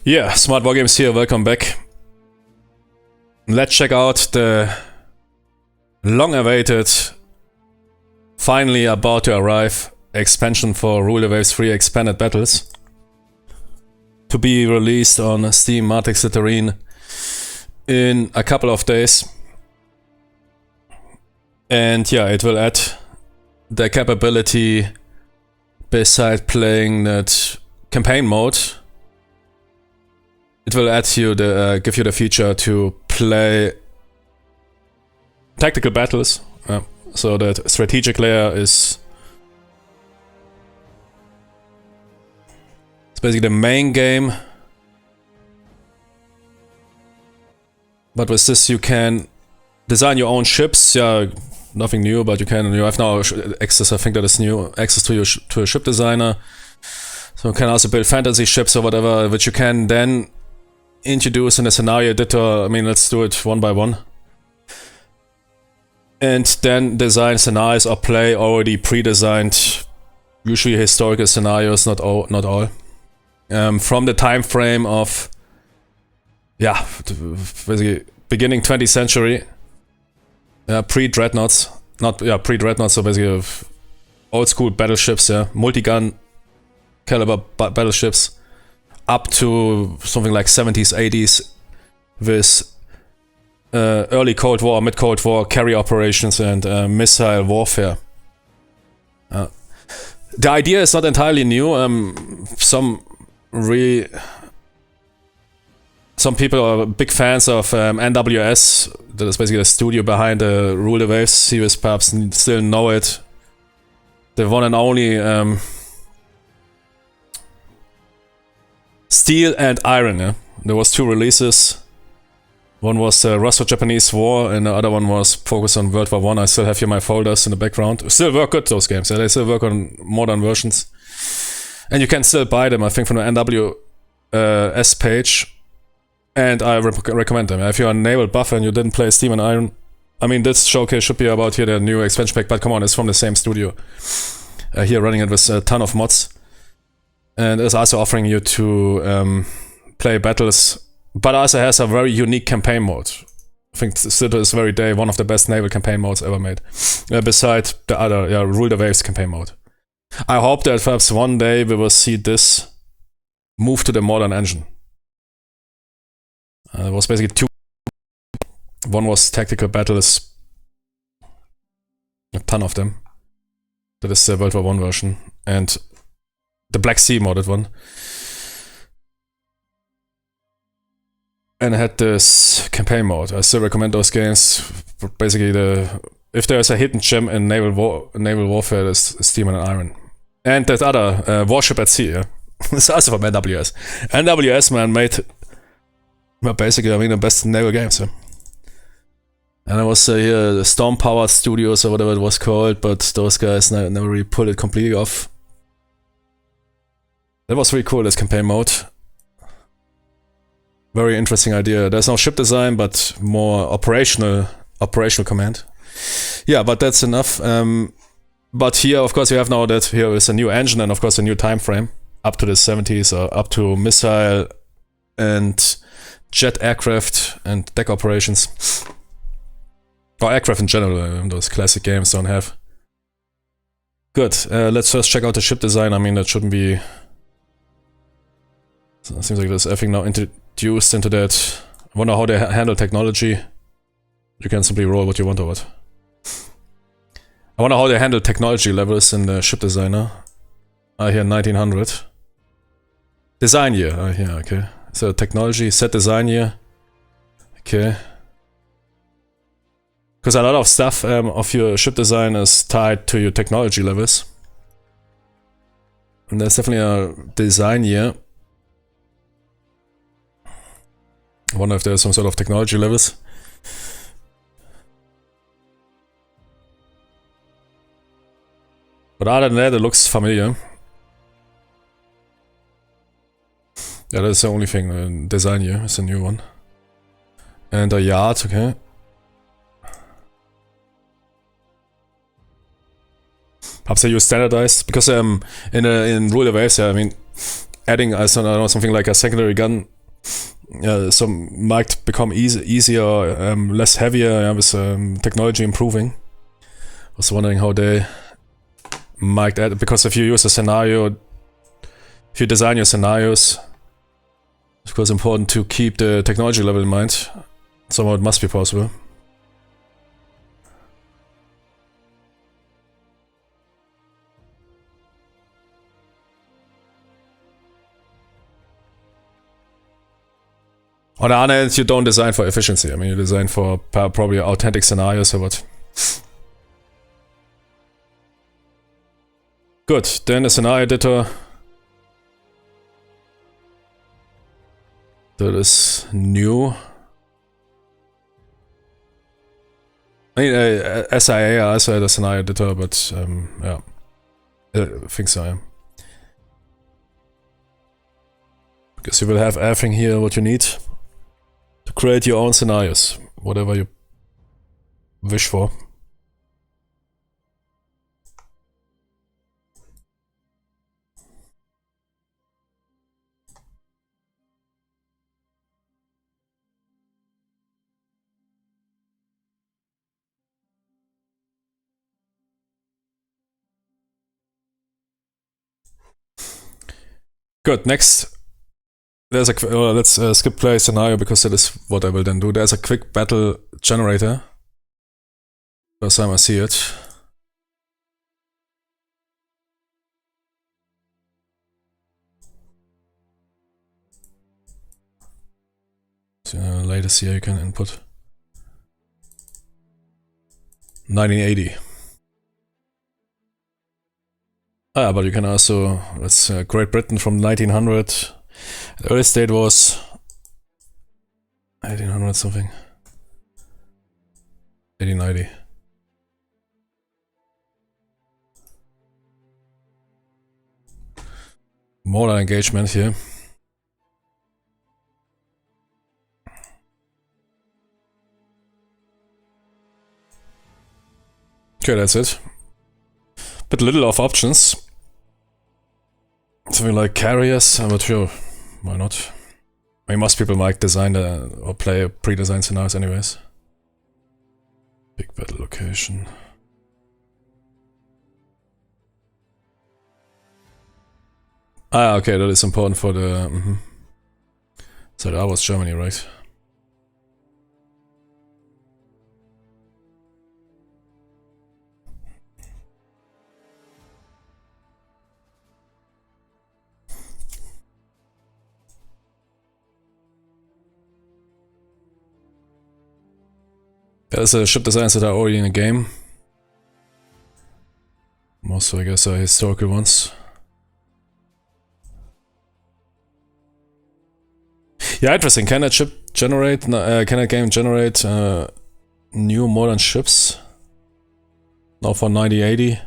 Yeah, Smart Wargames here, welcome back. Let's check out the long-awaited, finally about to arrive, expansion for Rule the Waves 3 Expanded Battles. To be released on Steam Matrix Literine in a couple of days. And yeah, it will add the capability, beside playing that campaign mode, it will add you the give you the feature to play tactical battles. So that strategic layer is it's basically the main game. But with this you can design your own ships. Yeah, nothing new, but you have now access. I think that is new access to a ship designer. So you can also build fantasy ships or whatever, which you can then introduce in a scenario editor. I mean, let's do it one by one. And then design scenarios or play already pre-designed, usually historical scenarios, not all. From the time frame of, yeah, basically beginning 20th century, pre-dreadnoughts, so basically old school battleships, multi-gun caliber battleships, up to something like 70s, 80s, with early Cold War, mid-Cold War carrier operations and missile warfare. The idea is not entirely new. Some people are big fans of NWS. That is basically the studio behind the Rule the Waves series, perhaps still know it. The one and only Steel and Iron. Yeah? There was 2 releases. One was Russo-Japanese War, and the other one was focused on World War I. I still have here my folders in the background. Still work good, those games. Yeah? They still work on modern versions. And you can still buy them, I think, from the NWS page. And I recommend them. If you're a Naval buff and you didn't play Steel and Iron, I mean, this showcase should be about here, the new expansion pack, but come on, it's from the same studio. Here running it with a ton of mods. And it's also offering you to play battles, but also has a very unique campaign mode. I think still to this very day, one of the best naval campaign modes ever made. Beside the other, Rule the Waves campaign mode. I hope that perhaps one day we will see this move to the modern engine. It was basically 2. One was tactical battles, a ton of them. That is the World War I version. And the Black Sea modded one. And I had this campaign mode. I still recommend those games. Basically, if there's a hidden gem in naval warfare, it's Steel and Iron. And that other Warship at Sea. Yeah? It's also from NWS. NWS, man, made basically, I mean, the best naval games. Yeah? And I was here, the Storm Powered Studios or whatever it was called, but those guys never really pulled it completely off. That was really cool, this campaign mode. Very interesting idea. There's no ship design, but more operational command. Yeah, but that's enough. But here, of course, we have now that here is a new engine and, of course, a new time frame. Up to the 70s, or up to missile and jet aircraft and deck operations. Or aircraft in general, those classic games don't have. Good. Let's first check out the ship design. I mean, that shouldn't be... So it seems like there's everything now introduced into that. I wonder how they handle technology. You can simply roll what you want or what. I wonder how they handle technology levels in the ship designer. I hear 1900. Design year. I hear, okay. So technology, set design year. Okay. Because a lot of stuff of your ship design is tied to your technology levels. And there's definitely a design year. I wonder if there's some sort of technology levels. But other than that, it looks familiar. Yeah, that's the only thing. Design here is a new one. And a yard, okay. Perhaps they use standardized because in Rule the Waves, yeah, I mean, adding I don't know, something like a secondary gun some might become easier, less heavier, with technology improving. I was wondering how they might add, because if you use a scenario, if you design your scenarios, of course important to keep the technology level in mind. Somehow it must be possible. On the other hand, you don't design for efficiency. I mean, you design for probably authentic scenarios or what. Good, then a scenario editor. That is new. I mean, SIA also had a scenario editor, but yeah. I think so, yeah. Because you will have everything here what you need to create your own scenarios, whatever you wish for. Good, next. There's a let's skip play scenario because that is what I will then do. There's a quick battle generator. First time I see it. So, latest here you can input 1980. Ah, but you can also, that's Great Britain from 1900. The earliest date was 1800 something. 1890. Modern engagement here. Okay, that's it. Bit little of options. Something like carriers, I'm not sure. Why not? I mean, most people might design or play pre-designed scenarios anyways. Big battle location. Ah, okay, that is important for the... So that was Germany, right? There's ship designs that are already in the game. Most, I guess, are historical ones. Yeah, interesting. Can a ship generate? Can a game generate new modern ships? Now for 9080.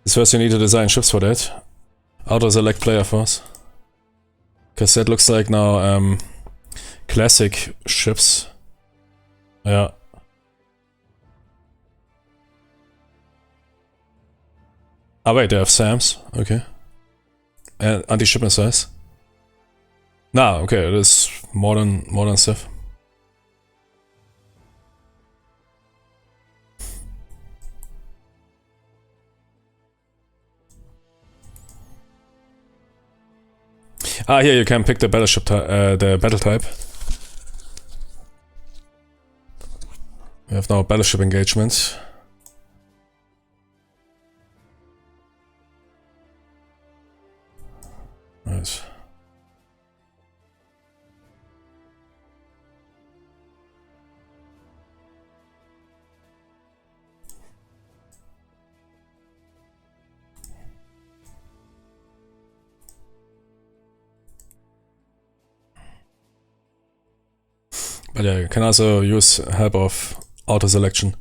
First, you need to design ships for that. Auto select player first. Because that looks like now classic ships. Yeah. Ah, wait, they have SAMs. Okay. And anti-ship missiles. Nah, okay, it is modern stuff. Ah, here you can pick the battleship the battle type. We have now battleship engagement. Right. But yeah, you can also use help of auto selection.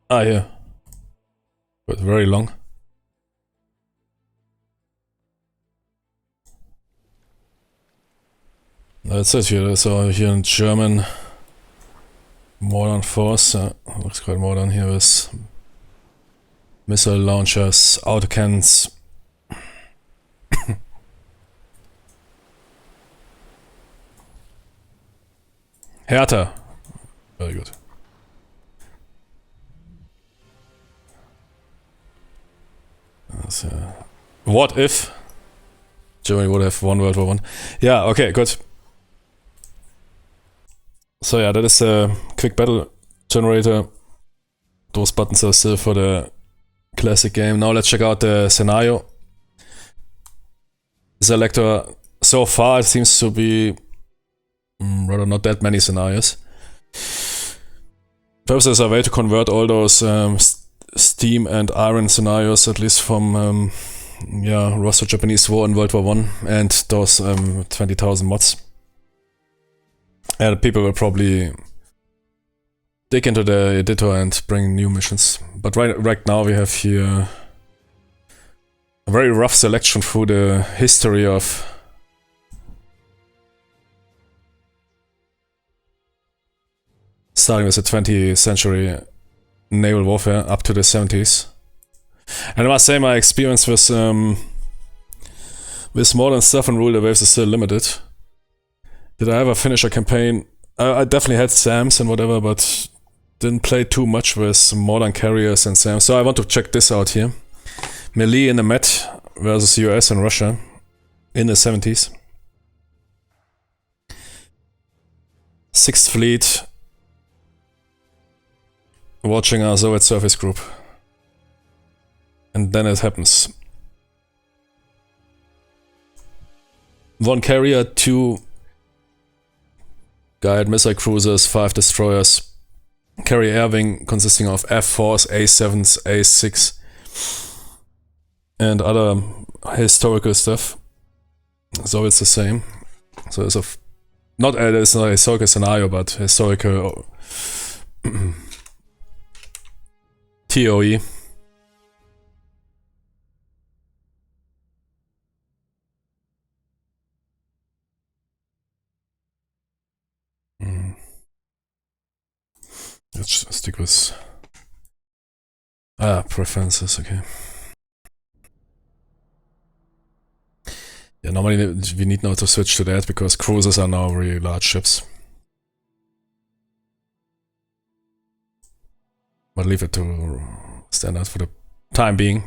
Ah, yeah. But very long. That's it here. So here in German modern force, looks quite modern here with missile launchers, autocannons. Hertha. Very good. What if Germany would have won World War One? Yeah, okay, good. So yeah, that is a quick battle generator. Those buttons are still for the classic game. Now let's check out the scenario selector. So far it seems to be rather not that many scenarios. Perhaps there's a way to convert all those steam and iron scenarios, at least from Russo-Japanese War and World War One, and those 20,000 mods. And people will probably dig into the editor and bring new missions. But right now we have here a very rough selection through the history of starting with the 20th century naval warfare up to the 70s. And I must say my experience with modern stuff and rule the waves is still limited. Did I ever finish a campaign? I definitely had SAMs and whatever, but didn't play too much with modern carriers and SAMs. So I want to check this out here. Melee in the Met versus US and Russia in the 70s. 6th Fleet watching our Soviet surface group. And then it happens. 1 carrier, 2 guided missile cruisers, 5 destroyers, carrier air wing consisting of F4s, A7s, A6, and other historical stuff. So it's the same. So it's it's not a historical scenario, but historical TOE. Let's stick with preferences, okay. Yeah, normally we need now to switch to that because cruisers are now really large ships. But leave it to standard for the time being.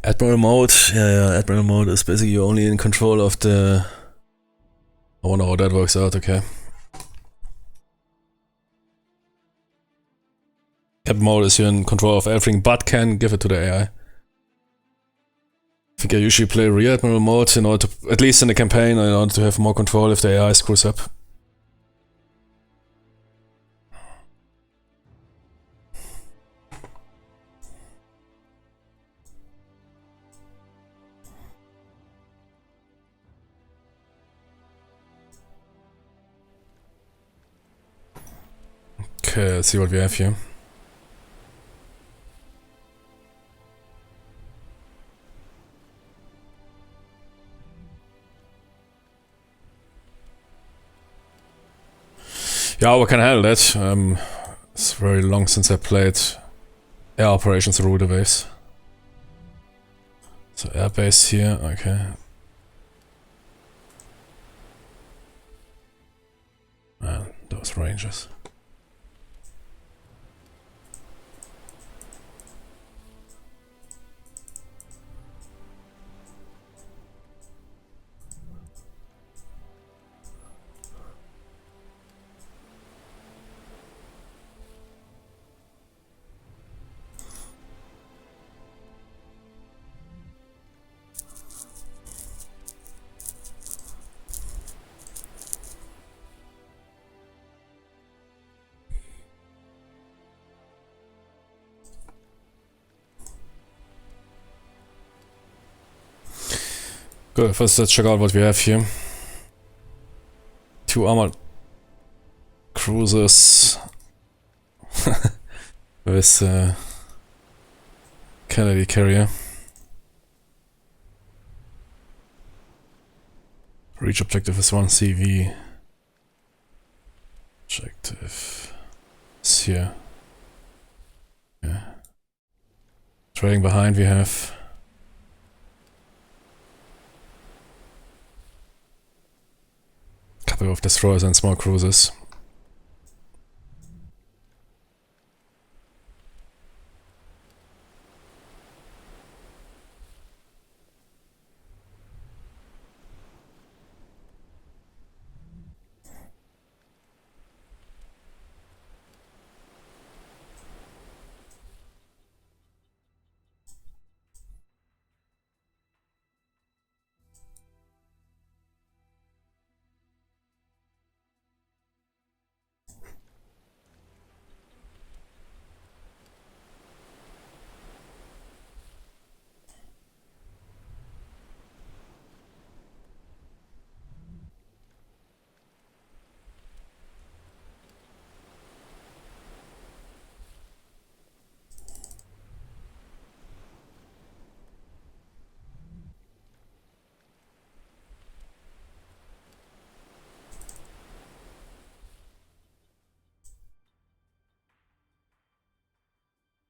Admiral mode, Admiral mode is basically only in control of the... I wonder how that works out, okay. Cap mode is you're in control of everything but can give it to the AI. I think I usually play rear Admiral mode in order to, at least in the campaign, in order to have more control if the AI screws up. Okay, let's see what we have here. Yeah, we can handle that. It's very long since I played air operations through the waves. So airbase here, okay. Man, those rangers. Good, first let's check out what we have here. 2 armored cruisers with Kennedy carrier. Reach objective is 1 CV. Objective is here. Yeah. Trailing behind we have a couple of destroyers and small cruisers.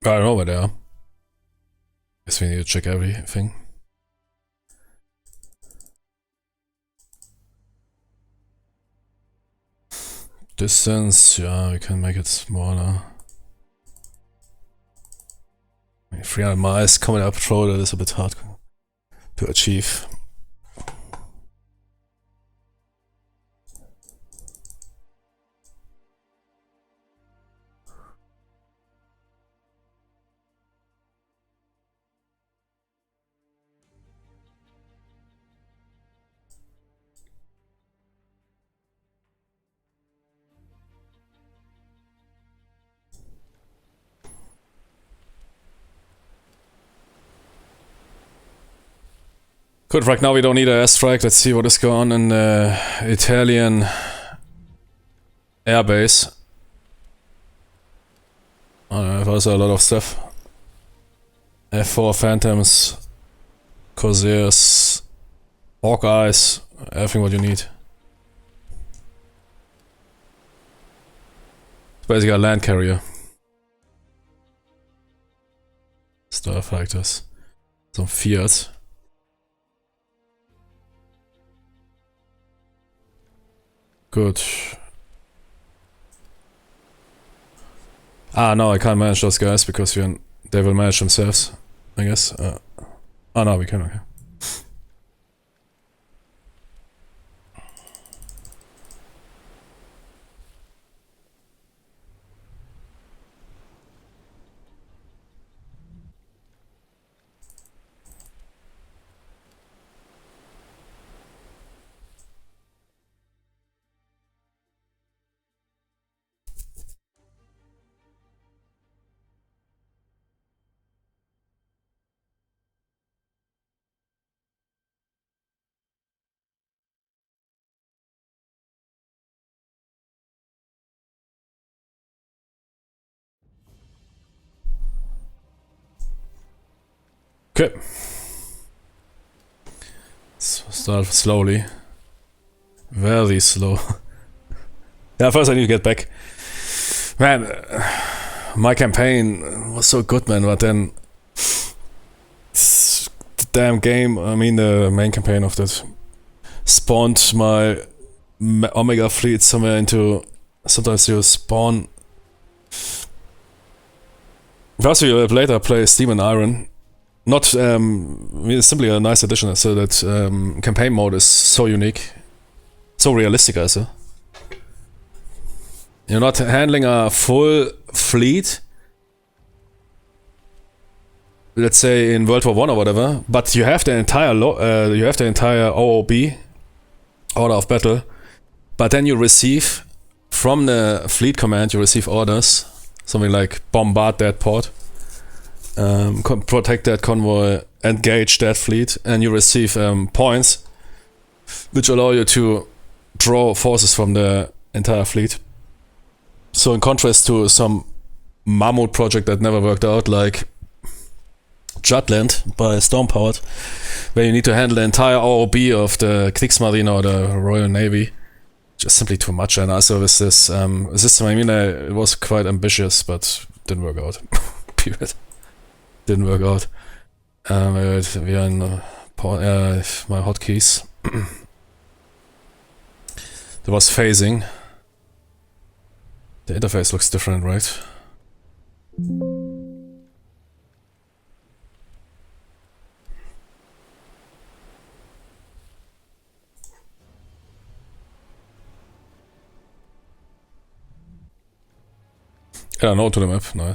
I don't know where they are. Guess we need to check everything. Distance, yeah, we can make it smaller. 300 miles coming up patrol, that is a bit hard to achieve. Good, right now we don't need an airstrike. Let's see what is going on in the Italian airbase. I have also a lot of stuff. F4 Phantoms, Corsairs, Hawkeyes, everything what you need. It's basically a land carrier. Starfighters. Some Fiat. Good. Ah, no, I can't manage those guys because they will manage themselves, I guess. Oh, no, we can, okay. Okay. Let's start slowly. Very slow. Yeah, first I need to get back. Man, my campaign was so good, man, but then the damn game, I mean the main campaign of that, spawned my Omega fleet somewhere into... Sometimes you spawn... First you later play Steam and Iron. Not, I mean, it's simply a nice addition, so that campaign mode is so unique. So realistic also. You're not handling a full fleet, let's say in World War I or whatever, but you have the entire OOB, Order of Battle, but then you receive from the fleet command, you receive orders, something like bombard that port, protect that convoy, engage that fleet, and you receive points, which allow you to draw forces from the entire fleet. So in contrast to some mammoth project that never worked out, like Jutland by Stormpowered, where you need to handle the entire ROB of the Kriegsmarine or the Royal Navy, just simply too much. And also with this system, I mean, it was quite ambitious, but didn't work out. Period. Didn't work out. We are in my hotkeys. There was phasing. The interface looks different, right? Yeah, no to the map, no.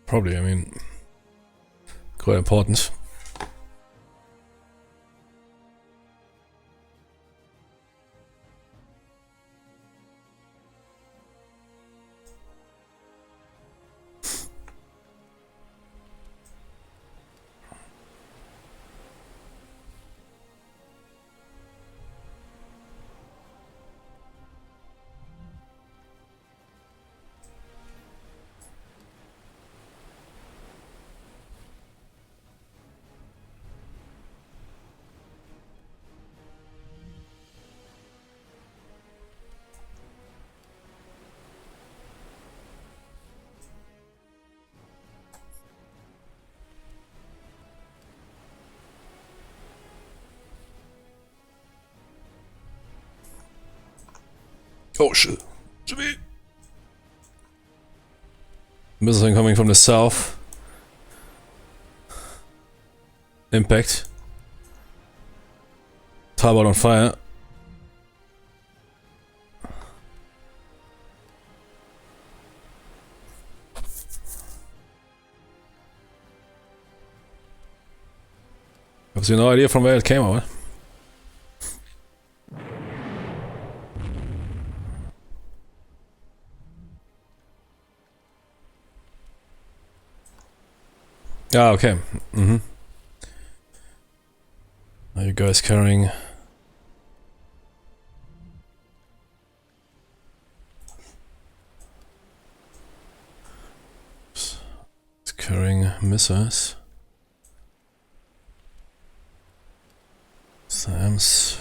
Probably, I mean, quite important. Oh shit. Missiles coming from the south. Impact. Starboard on fire. Have you no idea from where it came out? Ah, okay. Are you guys carrying? It's carrying missiles. Sams.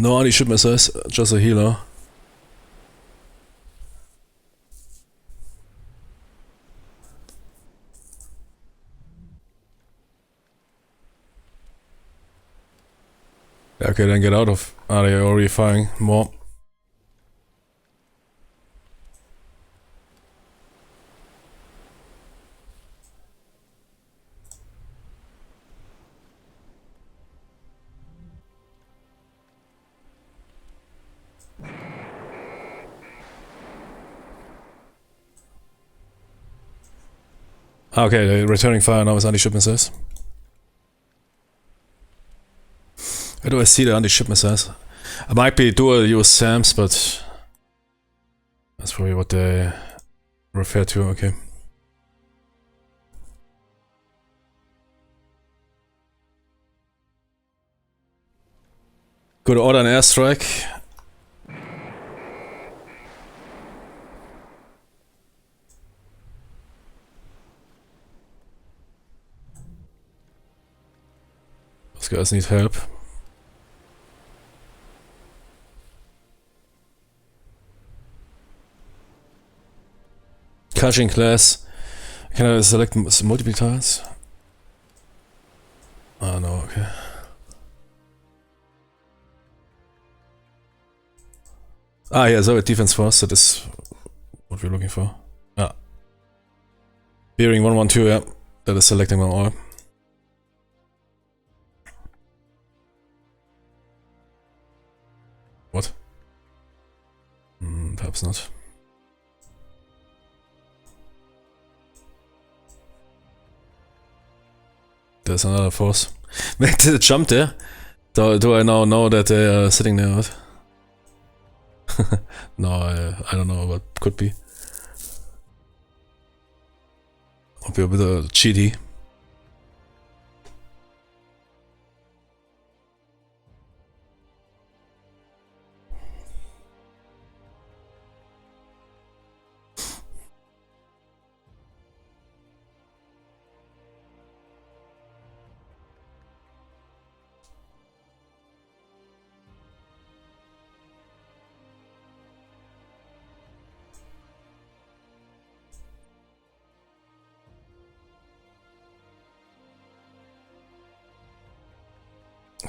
No anti-ship missiles, just a healer. Okay, then get out of... Ah, they're already firing more. Okay, they're returning fire now with anti-ship missiles. Where do I see the anti-ship missiles? I might be dual use SAMs, but that's probably what they refer to, okay. Go to order an airstrike. Those guys need help. Cushing class. Can I select multiple tiles? Ah, no, okay. Ah, yeah, Soviet Defense Force, that is what we're looking for. Ah. Bearing 112, yeah. That is selecting them all. What? Perhaps not. There's another force. Did it jump there? Do I now know that they are sitting there? What? No, I don't know what could be. Might be a bit cheaty.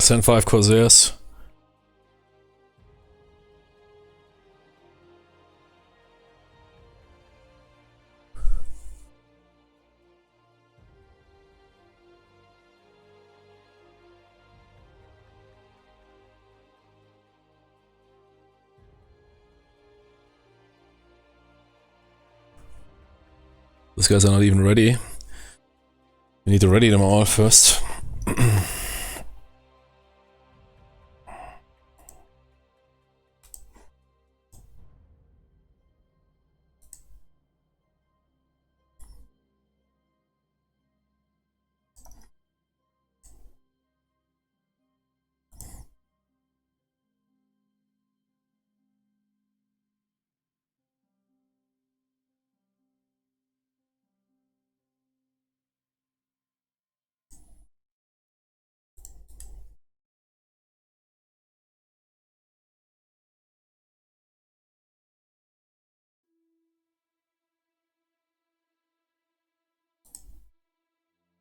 Send 5 Corsairs. These guys are not even ready. We need to ready them all first.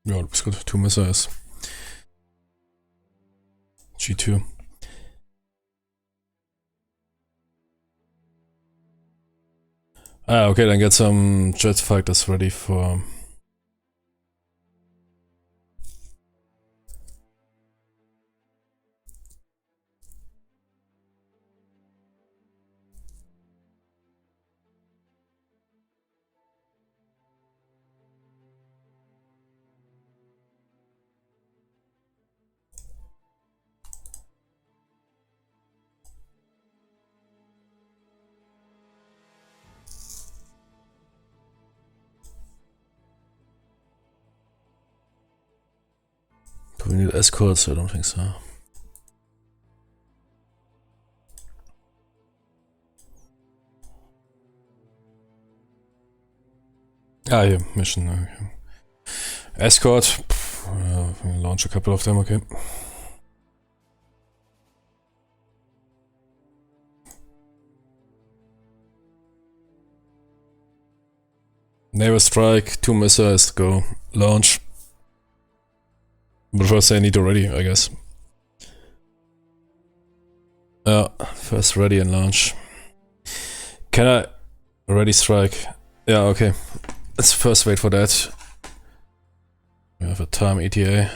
Ja, du bist gut. 2 missiles. G2. Ah, okay, then get some jet fighters ready for... Do we need escorts? I don't think so. Ah, here, mission. Okay. Escort. Launch a couple of them, okay. Naval strike, 2 missiles, go. Launch. But first I need to ready, I guess. First ready and launch. Can I ready strike? Yeah, okay. Let's first wait for that. We have a time ETA.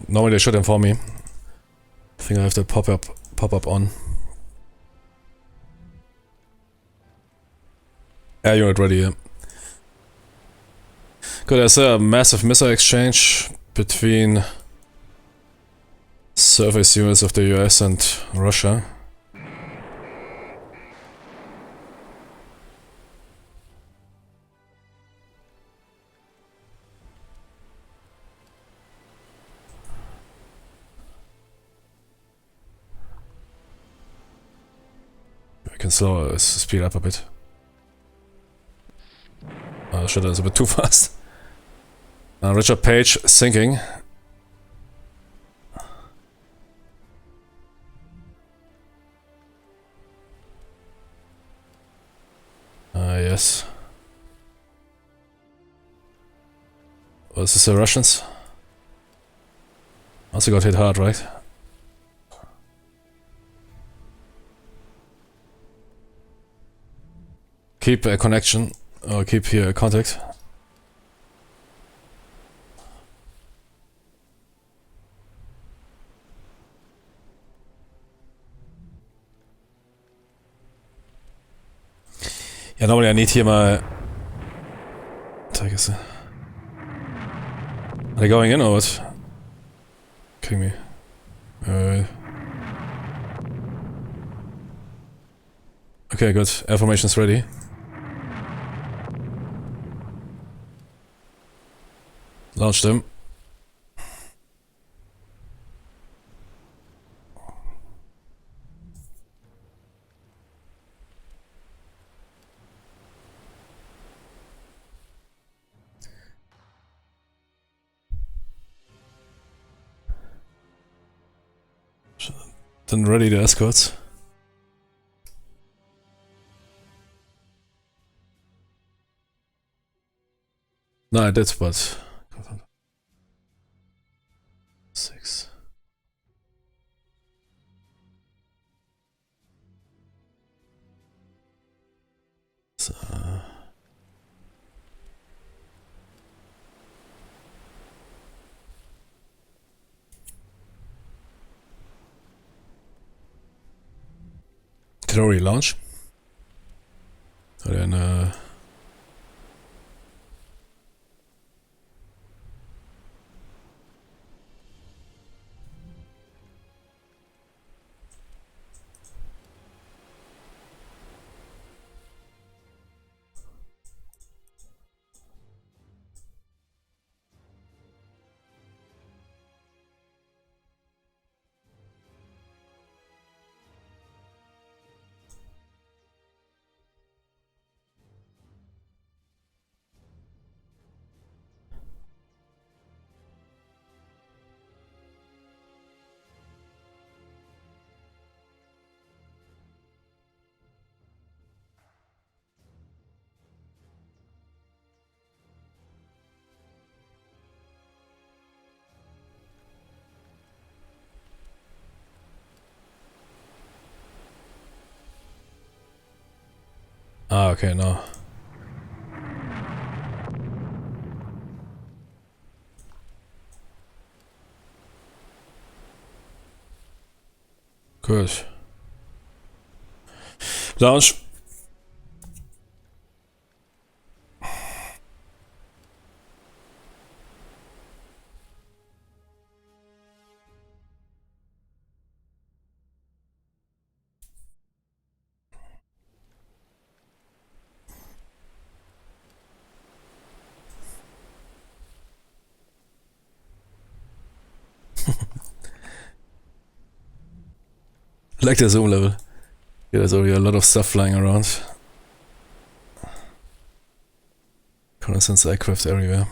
Normally they should inform me. I think I have the pop-up on. Air unit ready, yeah. Good, there's a massive missile exchange between surface units of the US and Russia. I can speed up a bit. Oh shit, that's a bit too fast. Richard Page sinking. Yes. Was this the Russians? Also got hit hard, right? Keep a connection, or keep here contact. Yeah, normally I need here my... Are they going in or what? Kidding me. Okay, good. Air formation's ready. Launch them. Then ready the escorts. No, I did, but... 6. So... Can already launch. And then Ah, okay, no. Good. Launch. I like the zoom level. Yeah, there's already a lot of stuff flying around. Reconnaissance aircraft everywhere.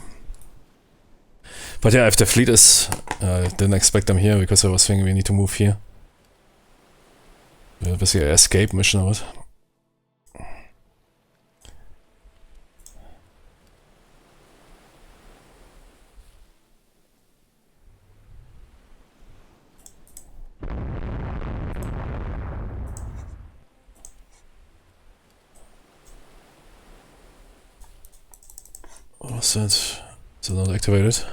But yeah, if the fleet is... I didn't expect them here because I was thinking we need to move here. Basically an escape mission or what? What was that? Is it not activated?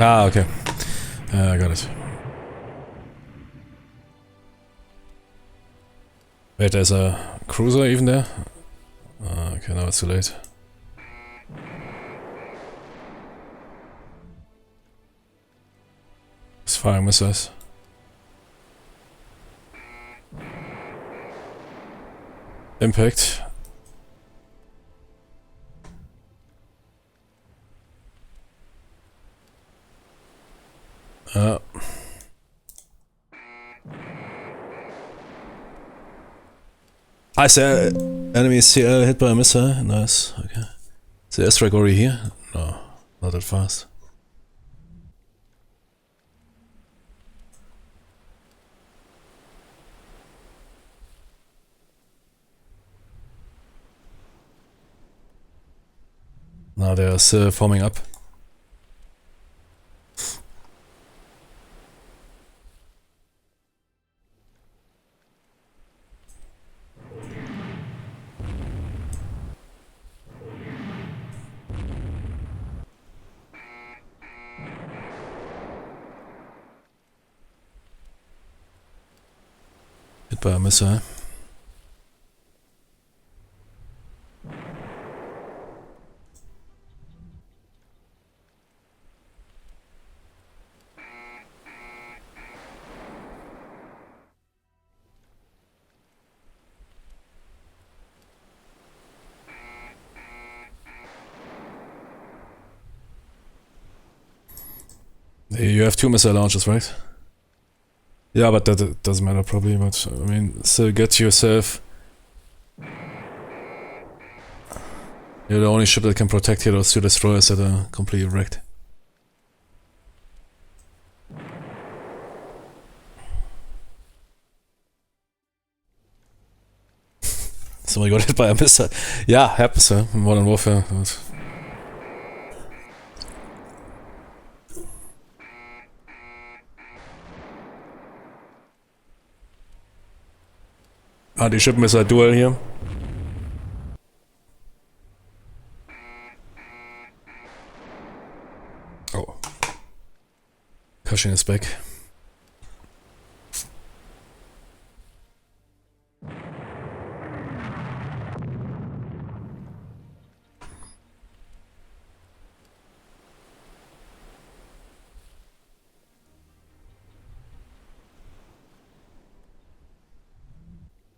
Ah, okay. I got it. Wait, there's a cruiser even there? Okay, now it's too late. It's firing missiles. Impact. I say enemy CL hit by a missile. Nice. Okay. Is the airstrike already here? No, not that fast. Now they're still forming up. Hit by a missile. You have 2 missile launches, right? Yeah, but that doesn't matter probably, but I mean, still get yourself... You're the only ship that can protect here those 2 destroyers that are completely wrecked. Somebody got hit by a missile. Yeah, happens, in Modern Warfare. Anti-ship missile duel here. Oh. Cushing is back.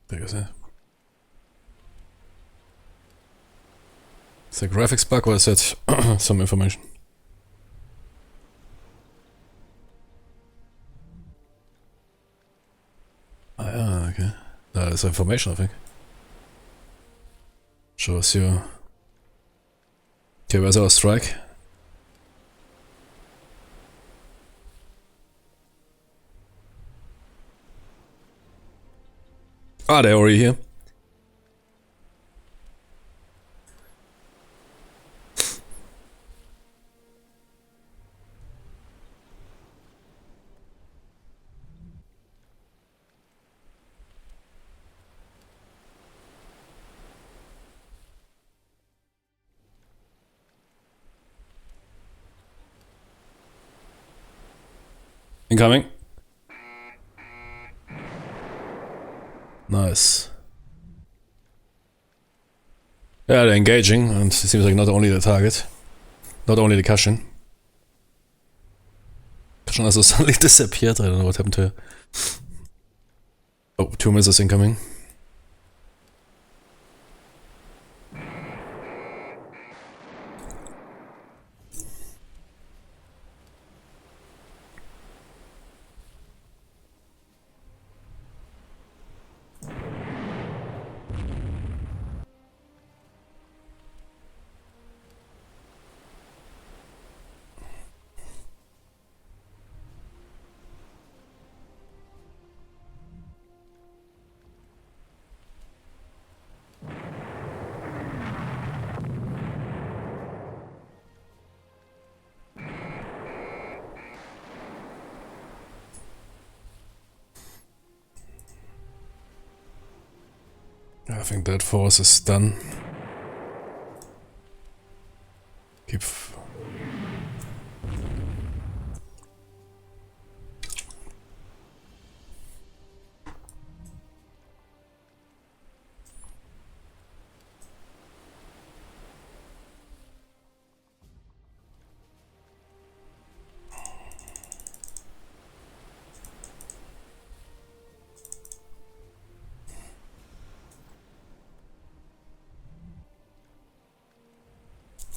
There is it. Is it a graphics bug or is that some information? Ah, yeah, okay. That is information, I think. Shows you. Okay, where's our strike? Ah, they're already here. Incoming. Nice. Yeah, they're engaging, and it seems like not only the target, not only the Cushion. Cushion also suddenly disappeared. I don't know what happened to her. Oh, 2 missiles incoming. I think that force is done. Keep.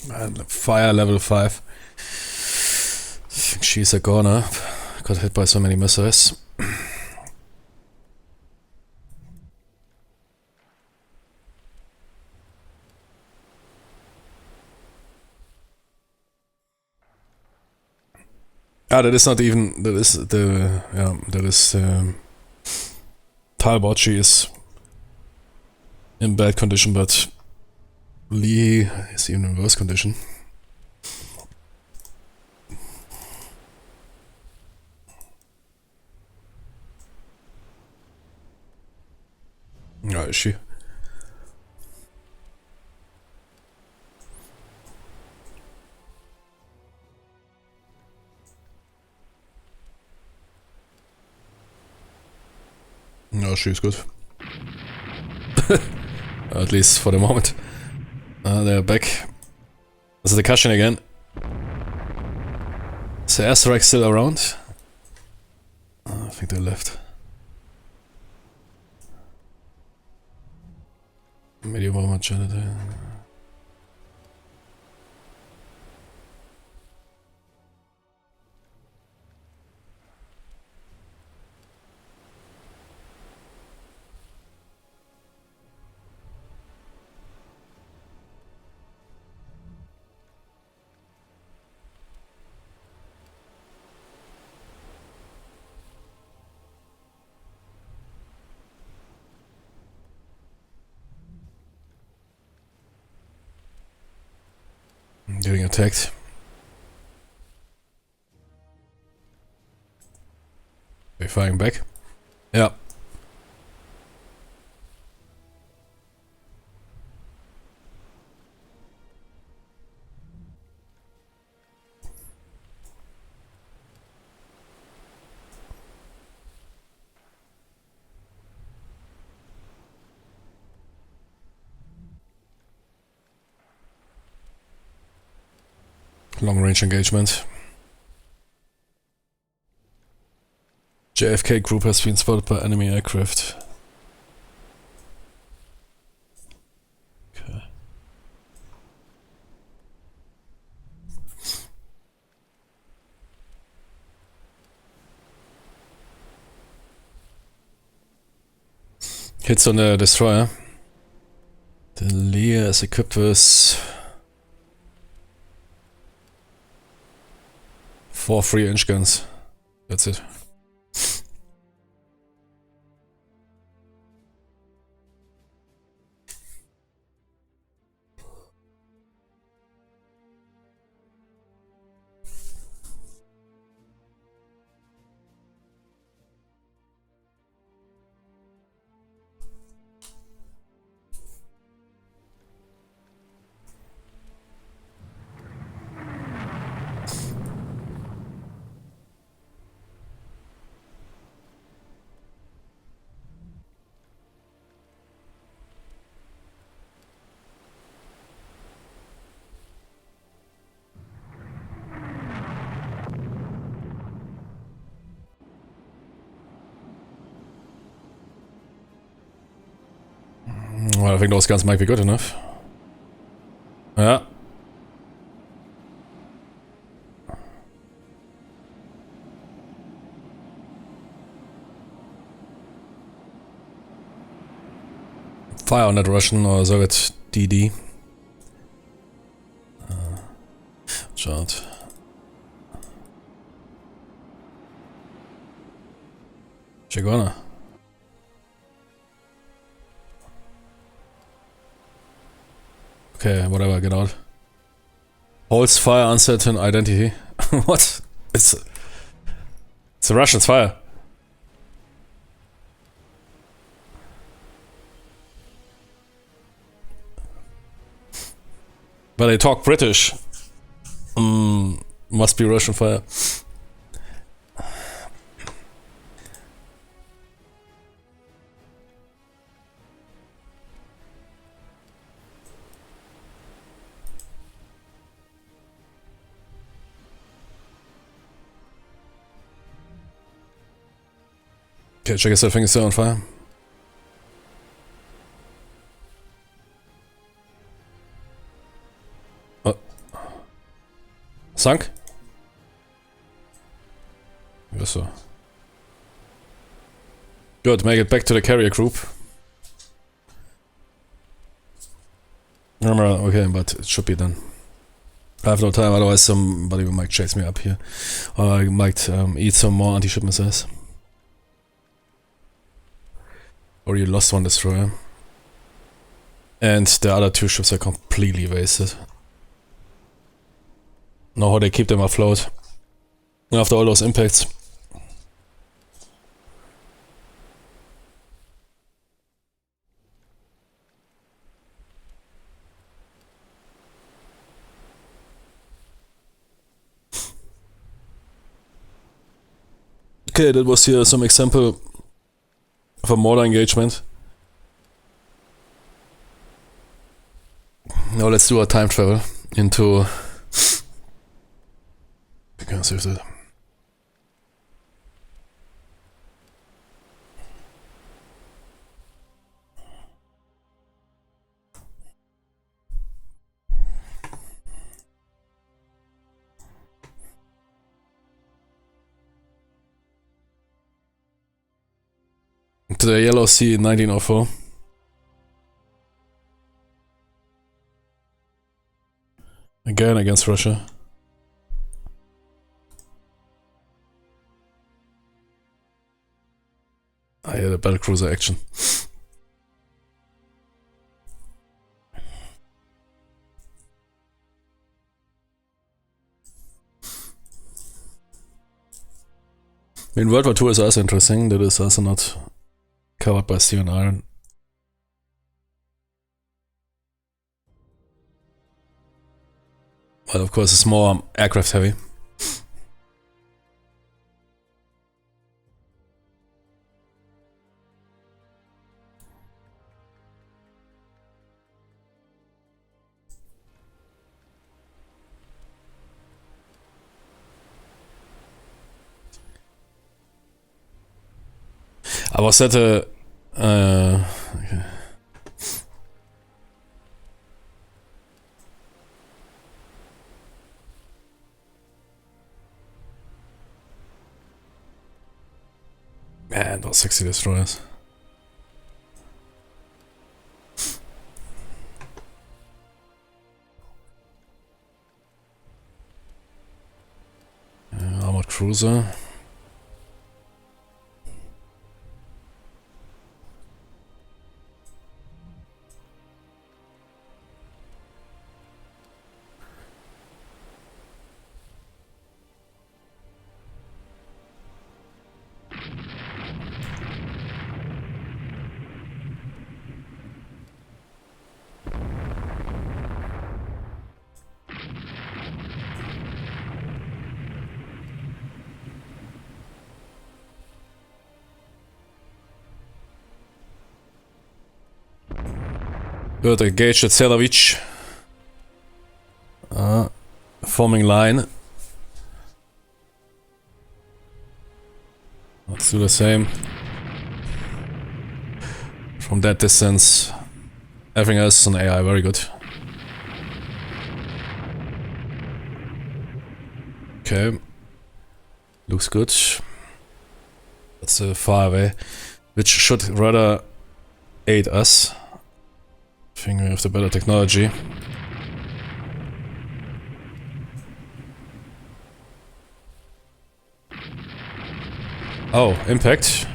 And fire level 5. I think she's a goner. Got hit by so many missiles. Ah, that is not even. That is the. Yeah, that is. Talbot, she is in bad condition, but Lee is even in worse condition. Oh, is she? No, she's good. At least for the moment. They're back. This is the Cushion again. Is the airstrike still around? I think they left. Medium bomber janitor. Getting attacked. Are you firing back? Yeah. Long range engagement. JFK group has been spotted by enemy aircraft. Okay. Hits on the destroyer. The Lear is equipped with 4 3-inch guns. That's it. Well, I think those guns might be good enough. Yeah. Fire on that Russian or Soviet DD. Chart. Chigona. Okay, whatever, get out. Holds fire uncertain identity. What? It's a Russian's fire. But they talk British. Must be Russian fire. Okay, check yourself, thing is still on fire. Oh. Sunk? Yes, so. Good, make it back to the carrier group. Okay, but it should be done. I have no time, otherwise somebody might chase me up here. Or I might eat some more anti-ship missiles. Or you lost one destroyer. And the other 2 ships are completely wasted. Know how they keep them afloat. After all those impacts. Okay, that was here some example of a mortar engagement. Now let's do a time travel into... I can't save that. To the Yellow Sea in 1904. Again against Russia. I had a battlecruiser action. I mean, World War II is also interesting. That is also not covered by steel and iron. But of course, it's more aircraft heavy. I was at a... okay. Man, those 60 destroyers. Armored cruiser. Good, engaged at Selavich. Forming line. Let's do the same. From that distance. Everything else is an AI, very good. Okay. Looks good. That's far away. Which should rather aid us. I think we have the better technology. Oh, impact.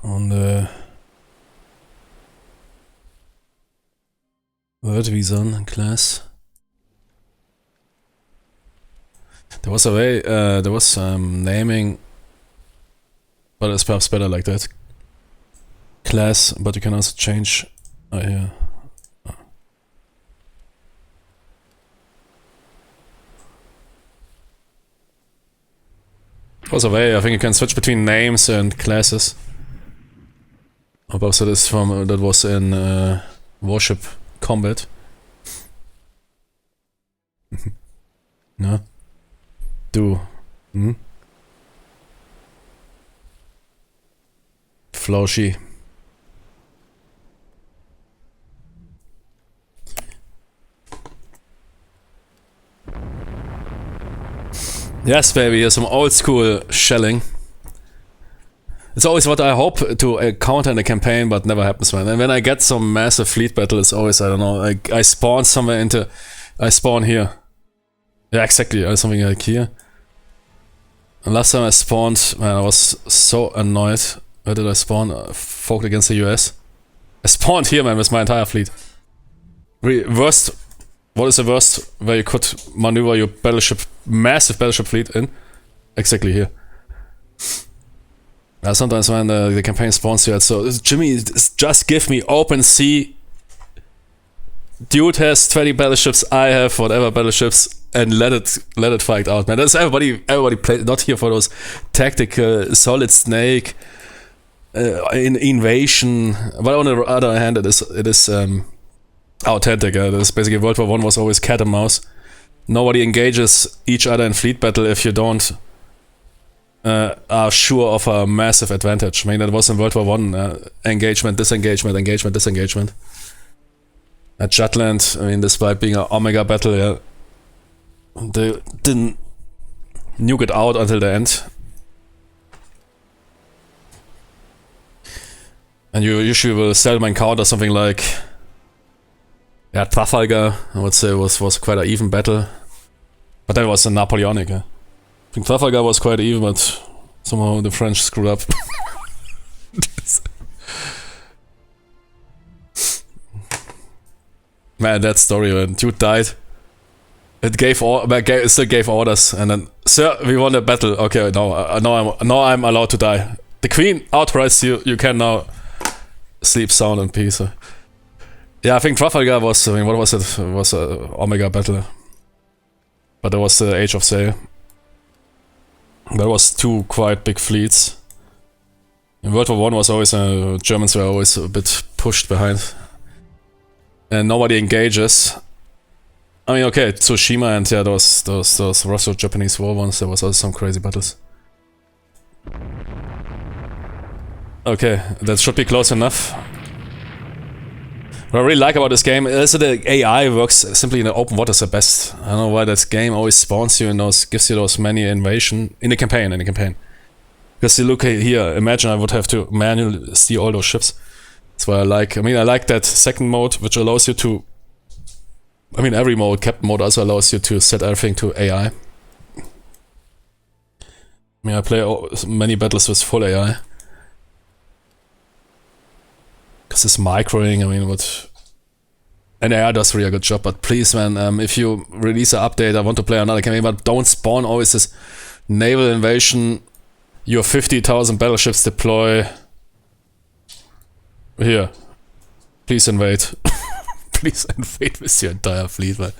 On the Wordvision class. There was a way, there was some naming, but it's perhaps better like that. Class, but you can also change. Oh, yeah. Was a way, I think you can switch between names and classes. Above that is from that was in Warship Combat. No. Do. Floshy. Yes, baby, here's some old school shelling. It's always what I hope to encounter in a campaign, but never happens, man. And when I get some massive fleet battle, it's always, I don't know, like I spawn somewhere into... I spawn here. Yeah, exactly, something like here. And last time I spawned, man, I was so annoyed. Where did I spawn? Fought against the US. I spawned here, man, with my entire fleet. Worst... What is the worst where you could maneuver your battleship, massive battleship fleet in? Exactly here. Sometimes when the campaign spawns here, so Jimmy, just give me open sea. Dude has 20 battleships, I have whatever battleships, and let it fight out, man. That's everybody plays not here for those tactical solid snake invasion. But on the other hand, it is authentic. This basically World War I was always cat and mouse. Nobody engages each other in fleet battle if you don't are sure of a massive advantage. I mean, that was in World War I. Engagement, disengagement, engagement, disengagement. At Jutland, I mean, despite being an Omega battle, yeah, they didn't nuke it out until the end. And you usually will seldom encounter something like, yeah, Trafalgar, I would say, was quite an even battle. But that was a Napoleonic, yeah. I think Trafalgar was quite even, but somehow the French screwed up. Man, that story, when dude died, it still gave orders, and then, sir, we won the battle. Okay, now I'm allowed to die. The Queen authorized you. You can now sleep sound in peace. Yeah, I think Trafalgar was, I mean, what was it? It was a Omega battle. But there was the Age of Sail. There was two quite big fleets. In World War I was always, Germans were always a bit pushed behind. And nobody engages I mean, okay, Tsushima and yeah, those Russo-Japanese war ones, there was also some crazy battles. Okay, that should be close enough. What I really like about this game is that the AI works simply in the open waters the best. I don't know why that game always spawns you and gives you those many invasion in the campaign. Because you look here, imagine I would have to manually steer all those ships. That's what I like. I mean, I like that second mode, which allows you to... I mean, every mode, captain mode, also allows you to set everything to AI. I mean, I play many battles with full AI. Because it's microing, I mean, what... And AI does really a good job, but please, man, if you release an update, I want to play another campaign, but don't spawn always this naval invasion, your 50,000 battleships deploy... Here. Please invade. Please invade with your entire fleet, man.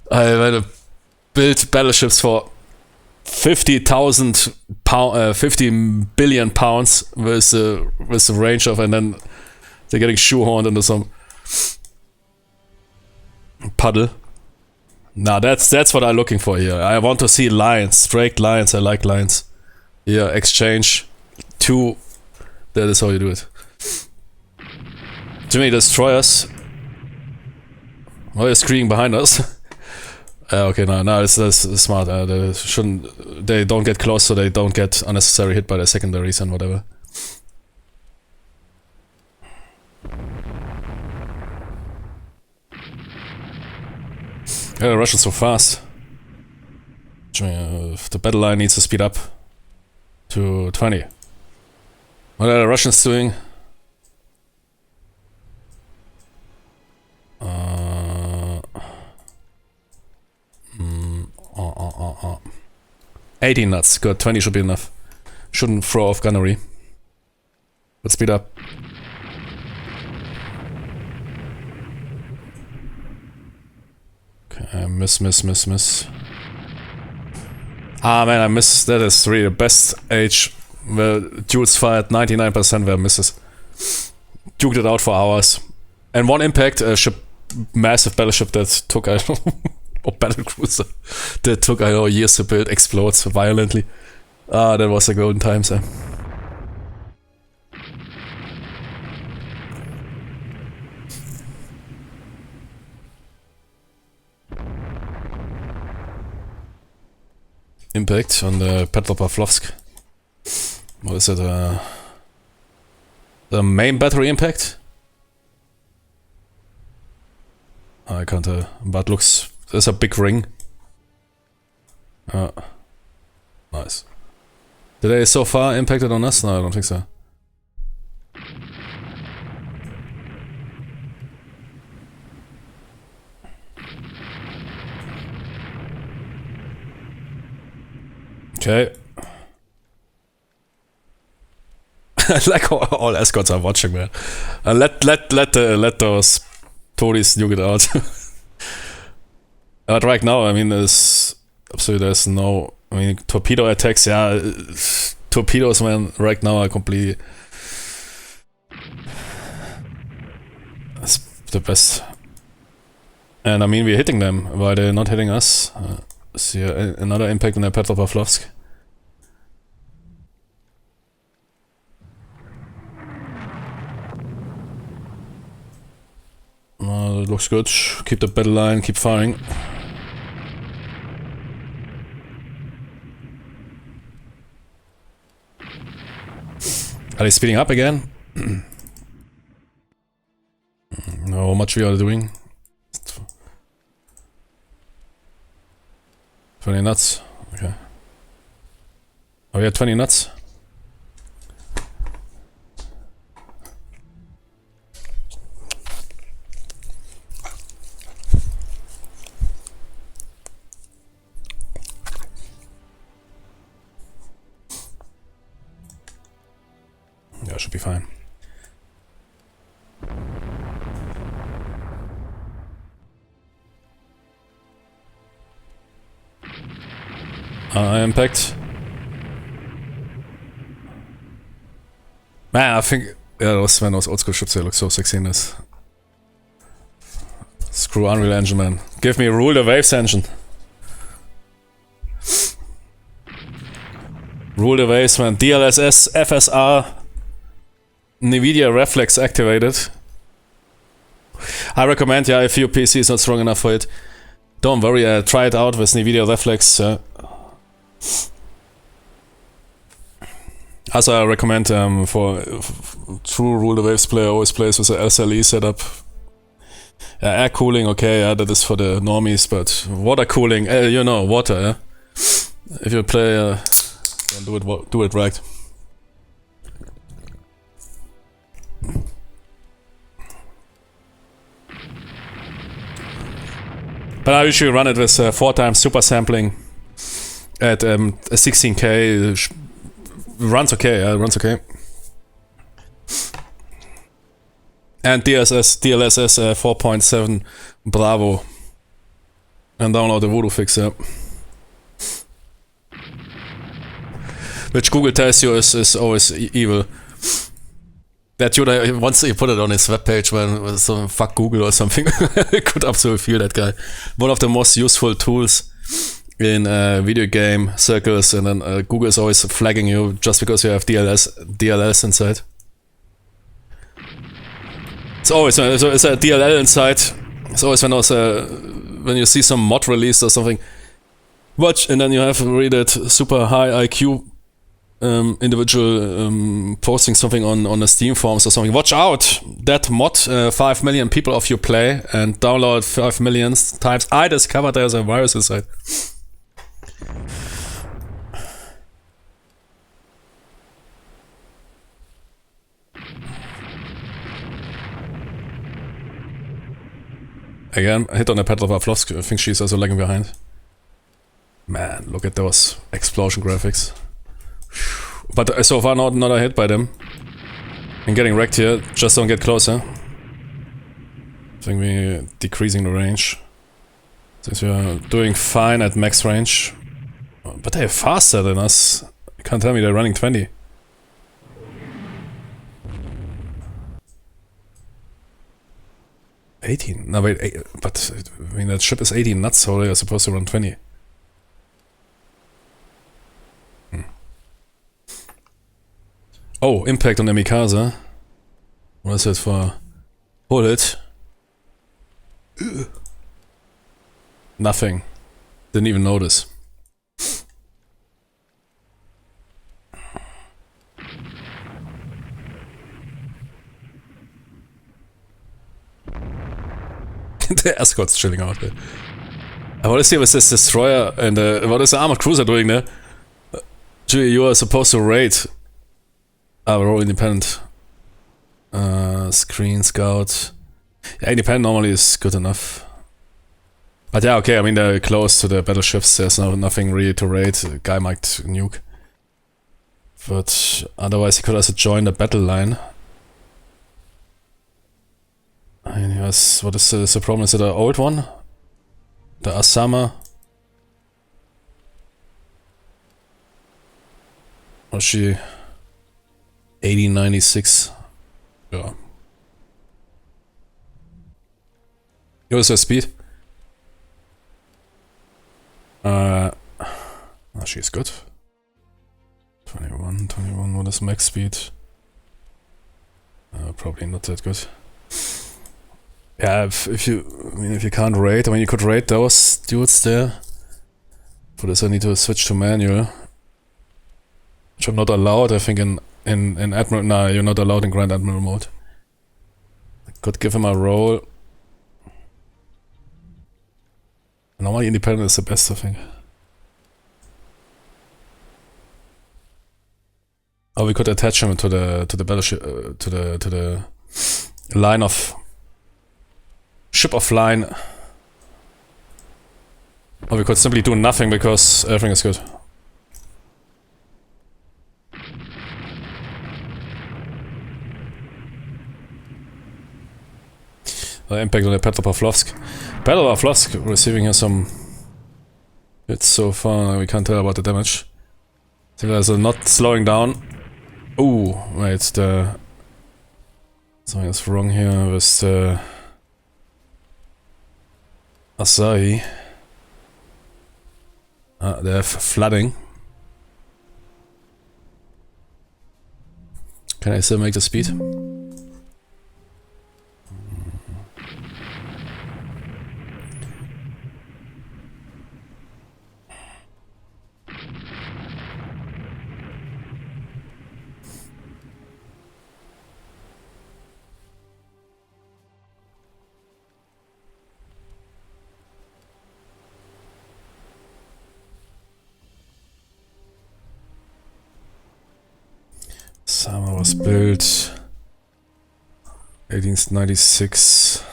I want to build battleships for 50,000 pound, 50 billion pounds with the range of, and then they're getting shoehorned into some puddle. Now that's what I'm looking for here. I want to see lines, straight lines. I like lines. Yeah, exchange 2. That is how you do it. Too many destroyers. Why are you screaming behind us? Okay, no, it's smart. They don't get close, so they don't get unnecessarily hit by the secondaries and whatever. Yeah, the Russians so fast. The battle line needs to speed up to 20. What are the Russians doing? 18 knots, good, 20 should be enough. Shouldn't throw off gunnery. Let's speed up. Okay, miss. Ah man, I missed. That is really the best age where dudes fired 99% were misses. Duked it out for hours. And one impact, a ship, massive battleship that took, I don't know, or battlecruiser that took, I don't know, years to build, explodes violently. Ah, that was a golden time, sir. Impact on the Petropavlovsk. What is it? The main battery impact? I can't tell, but looks... There's a big ring. Nice. Did they so far impacted on us? No, I don't think so. Okay. I like how all escorts are watching, man. Let those toadies nuke it out. But right now, I mean, there's no... I mean, torpedo attacks, yeah. Torpedoes, man, right now are completely... That's the best. And I mean, we're hitting them. Why they're not hitting us? See, another impact on the Petropavlovsk. It looks good. Keep the battle line, keep firing. Are they speeding up again? No, how much we are doing? 20 knots. Okay. Oh, we had 20 knots. Yeah, should be fine. Impact. Man, I think... Yeah, those old school ships, they look so sexy in this. It's Screw Unreal Engine, man. Give me Rule the Waves engine. Rule the Waves, man. DLSS, FSR, NVIDIA Reflex activated. I recommend, yeah, if your PC is not strong enough for it, don't worry, try it out with NVIDIA Reflex. Also, I recommend for true Rule the Waves player, always plays with the SLE setup. Air cooling, okay, yeah, that is for the normies, but water cooling, you know, water, yeah? If you play, then do it right. But I usually run it with 4 times super sampling at 16K. Runs okay, yeah, runs okay. And DLSS 4.7 Bravo. And download the Voodoo fix, yeah. Which Google tells you is always evil. That you once you put it on his webpage, when some fuck Google or something, I could absolutely feel that guy. One of the most useful tools in video game circles, and then Google is always flagging you just because you have DLS inside. It's always it's a DLL inside. It's always when you see some mod released or something. Watch, and then you have to read it super high IQ individual posting something on a Steam forums or something. Watch out! That mod 5 million people of you play and download 5 million times. I discovered there's a virus inside. Again, hit on the pedal of Pavlovsk. I think she's also lagging behind. Man, look at those explosion graphics. But so far not a hit by them. I'm getting wrecked here, just don't get closer. I think we're decreasing the range. Since we're doing fine at max range. But they're faster than us. You can't tell me they're running 20. $18? No wait, but I mean that ship is 18 knots, so they are supposed to run 20. Oh, impact on the Mikasa. What is it for? Hold it. Nothing. Didn't even notice. The escort's chilling out there. What is here with this destroyer and what is the armored cruiser doing there? You are supposed to raid. We're all independent. Screen scout. Yeah, independent normally is good enough. But yeah, okay, I mean they're close to the battleships, there's nothing really to raid. The guy might nuke. But otherwise he could also join the battle line. I mean, yes, what is the problem? Is it an old one? The Asama? Or is she 1896? Yeah. What is her speed? She's good. 21, what is max speed? Probably not that good. Yeah, if you can't raid, I mean you could raid those dudes there. For this I need to switch to manual. Which I'm not allowed, I think in Admiral, nah, you're not allowed in Grand Admiral mode. I could give him a roll. Normally independent is the best, I think. Or we could attach him to the battleship, to the line of ship of line. Or we could simply do nothing because everything is good. The impact on the Petro Pavlovsk. Petro Pavlovsk receiving here some hits so far, we can't tell about the damage. I think there's a not slowing down. Ooh, wait, something is wrong here with the... Asahi. They have flooding. Can I still make the speed? Summer was built 1896.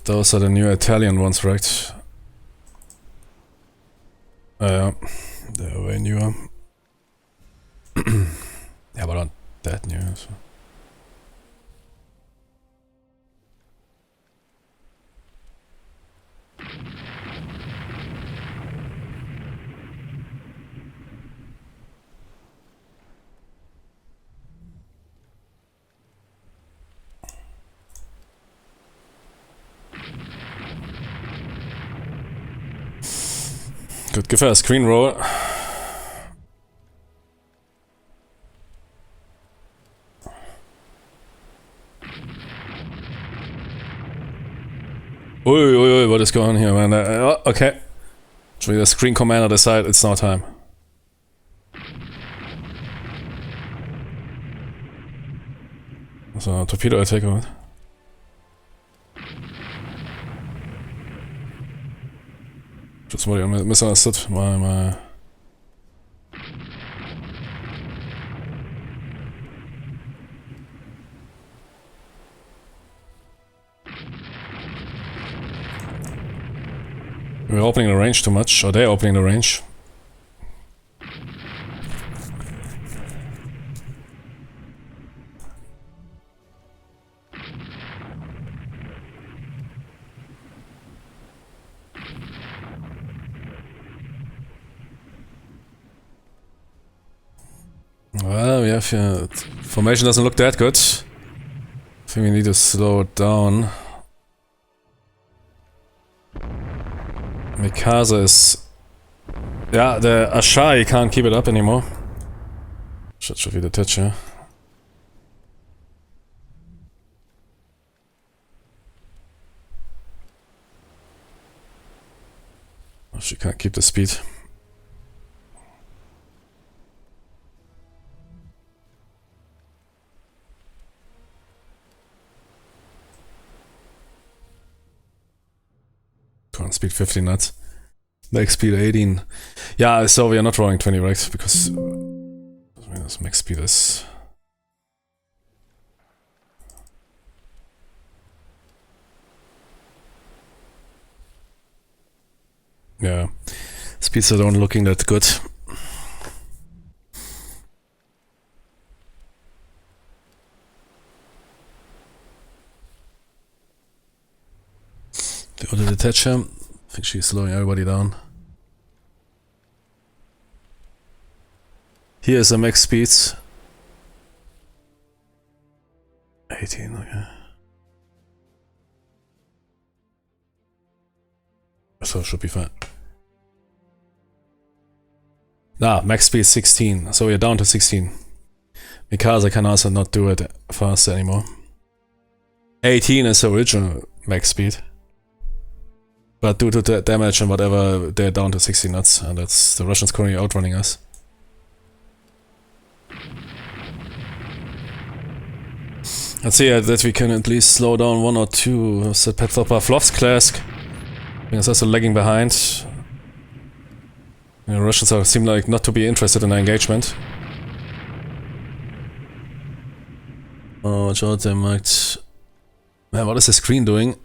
Those are the new Italian ones, right? Yeah, they're way newer. Yeah, but not that new. So. Could give her a screen roll. Oi, what is going on here, man? Okay. Should the screen commander decide it's now time. So, torpedo attack or what? Just what I misunderstood my... We're opening the range too much, or they're opening the range. Well, we have here... Formation doesn't look that good. I think we need to slow it down. Mikasa is... Yeah, the Ashai can't keep it up anymore. Should be the Teacher. Oh, she can't keep the speed. Current speed 15 knots. Max speed 18. Yeah, so we are not rolling 20, right? Because max speed is... Yeah. Speeds are not looking that good. The other detacher, I think she's slowing everybody down. Here is the max speeds. 18, okay. So it should be fine. Max speed 16, so we are down to 16. Mikasa can also not do it fast anymore. 18 is the original max speed. But due to the damage and whatever, they're down to 60 knots, and that's the Russians currently outrunning us. Let's see that we can at least slow down one or two. The Petropavlovsk class, because also lagging behind. The Russians seem like not to be interested in the engagement. Oh, watch out, they might... Man, what is the screen doing?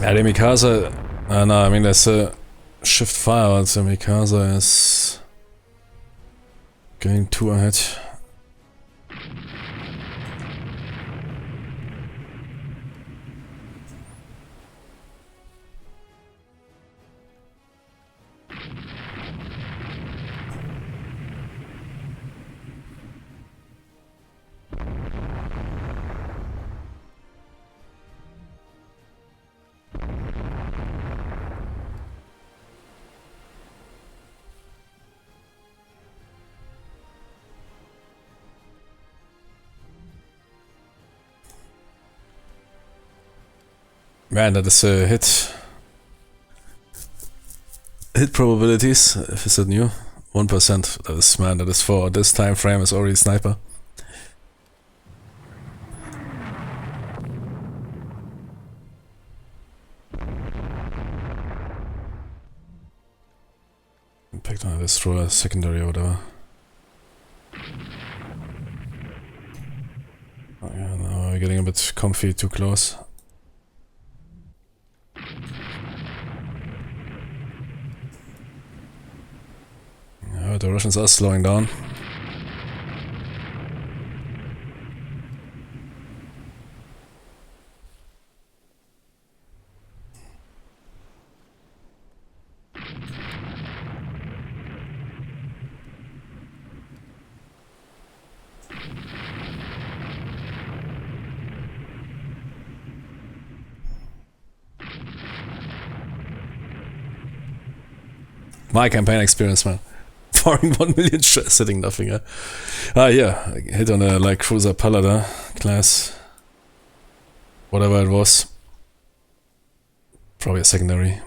Yeah, the Mikasa... no, I mean there's a shift fire, but the Mikasa is... going too ahead. Man, that is a hit. Hit probabilities, if it's new, 1%. That is, man, that is for this time frame is already sniper. Impact on a destroyer, secondary or whatever. Oh yeah, now we're getting a bit comfy, too close. The Russians are slowing down. My campaign experience, man. Firing 1 million shots, hitting nothing. Yeah, hit on a like cruiser Paladin class, whatever it was. Probably a secondary.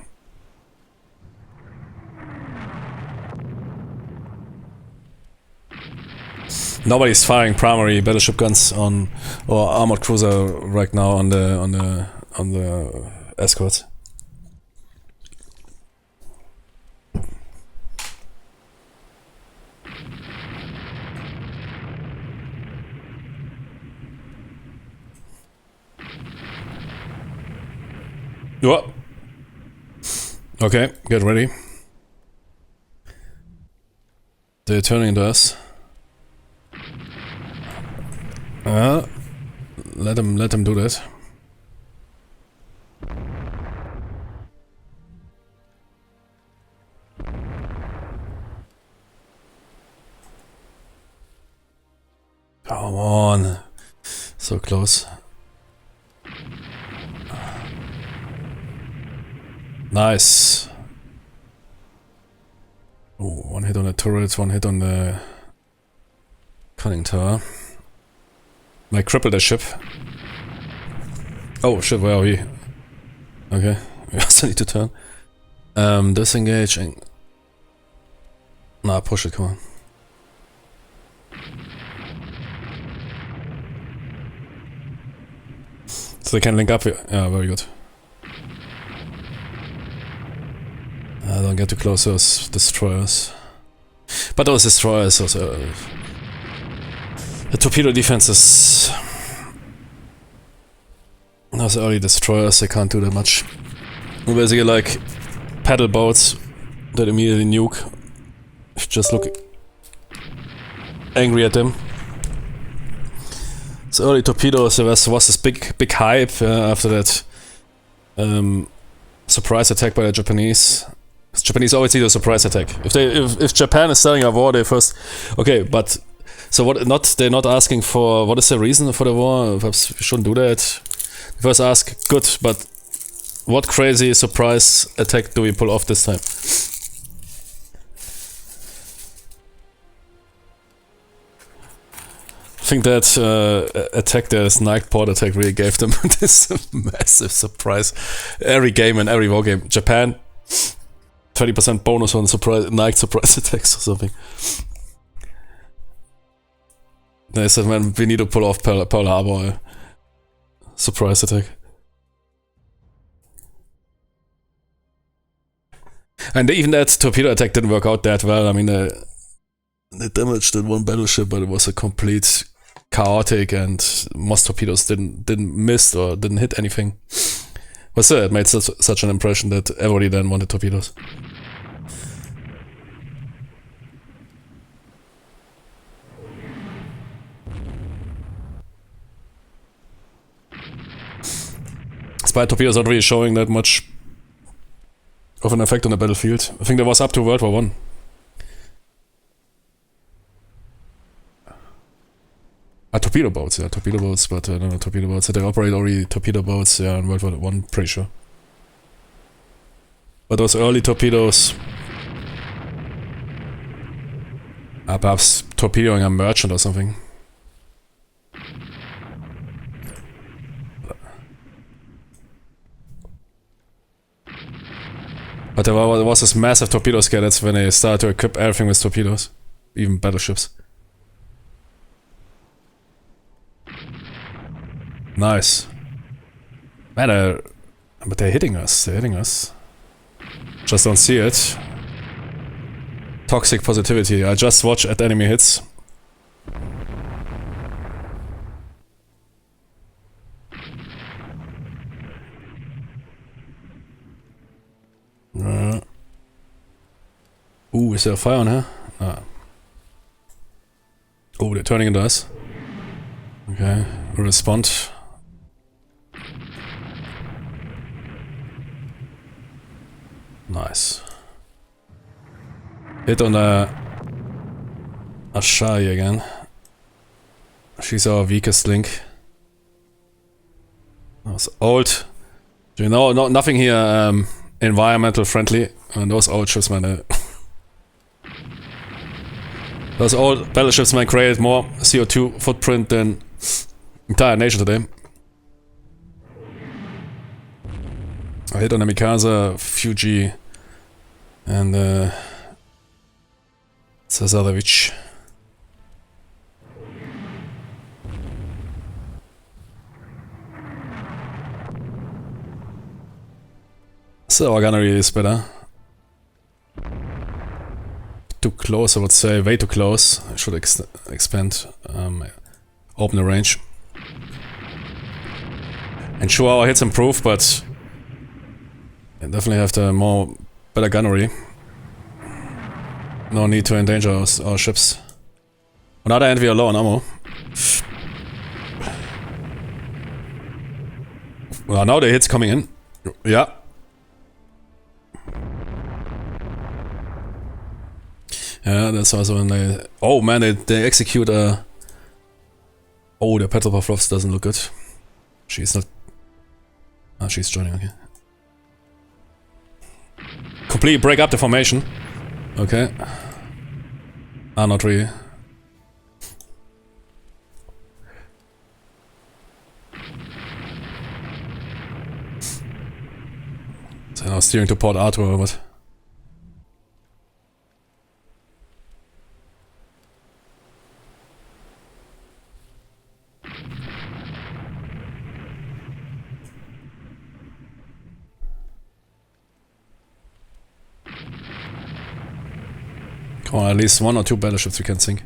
Nobody's firing primary battleship guns on or armored cruiser right now on the escorts. What? Okay, get ready. They're turning to us. Let them do that. Come on. So close. Nice. Oh, one hit on the turrets, one hit on the conning tower. Might cripple the ship. Oh shit, where are we? Okay, we also need to turn. Disengaging. Nah, push it, come on. So they can link up here. Yeah, very good. Don't get too close to those destroyers. But those destroyers also... the torpedo defense is... those early destroyers, they can't do that much. They're basically like paddle boats that immediately nuke. If you just look angry at them. So early torpedoes, there was this big hype after that surprise attack by the Japanese. Japanese always need a surprise attack. If Japan is starting a war, they first... Okay, but... So what? They're not asking for... What is the reason for the war? Perhaps we shouldn't do that. They first ask, good, but... What crazy surprise attack do we pull off this time? I think that attack, the night port attack, really gave them this massive surprise. Every game and every war game. Japan... 20% bonus on night surprise attacks or something. They said, man, we need to pull off Pearl Harbor surprise attack. And even that torpedo attack didn't work out that well. I mean, they damaged that one battleship, but it was a complete chaotic, and most torpedoes didn't miss or didn't hit anything. But still, it made such an impression that everybody then wanted torpedoes. Despite torpedoes not really showing that much of an effect on the battlefield. I think that was up to World War One. Torpedo boats, yeah, torpedo boats, but no, torpedo boats. They operate already torpedo boats, yeah, in World War One, pretty sure. But those early torpedoes are perhaps torpedoing a merchant or something. But there was this massive torpedo scale, that's when they started to equip everything with torpedoes. Even battleships. Nice. Man, but they're hitting us, Just don't see it. Toxic positivity. I just watch at enemy hits. Ooh, is there a fire on her? Ah. Oh, they're turning into us. Okay, we'll respond. Nice. Hit on the Ashai again. She's our weakest link. Those old. You know, nothing here environmental friendly. And those old ships, man. Those old battleships, man, created more CO2 footprint than entire nation today. I hit on the Mikasa, Fuji, and Sazadovich. So our gunnery is better. Too close, I would say, way too close. I should expand, open the range. And sure, our hits improve, but I definitely have the better gunnery. No need to endanger our ships. On the other hand, we are low on ammo. Well, now the hits coming in. Yeah. Yeah, that's also when they... Oh man, they execute a... Oh, the Petrol Pavlovs doesn't look good. She's not... Ah, she's joining, okay. Completely break up the formation. Okay. Ah, not really. So now steering to Port Arthur or what? Come on, at least 1 or 2 battleships we can sink.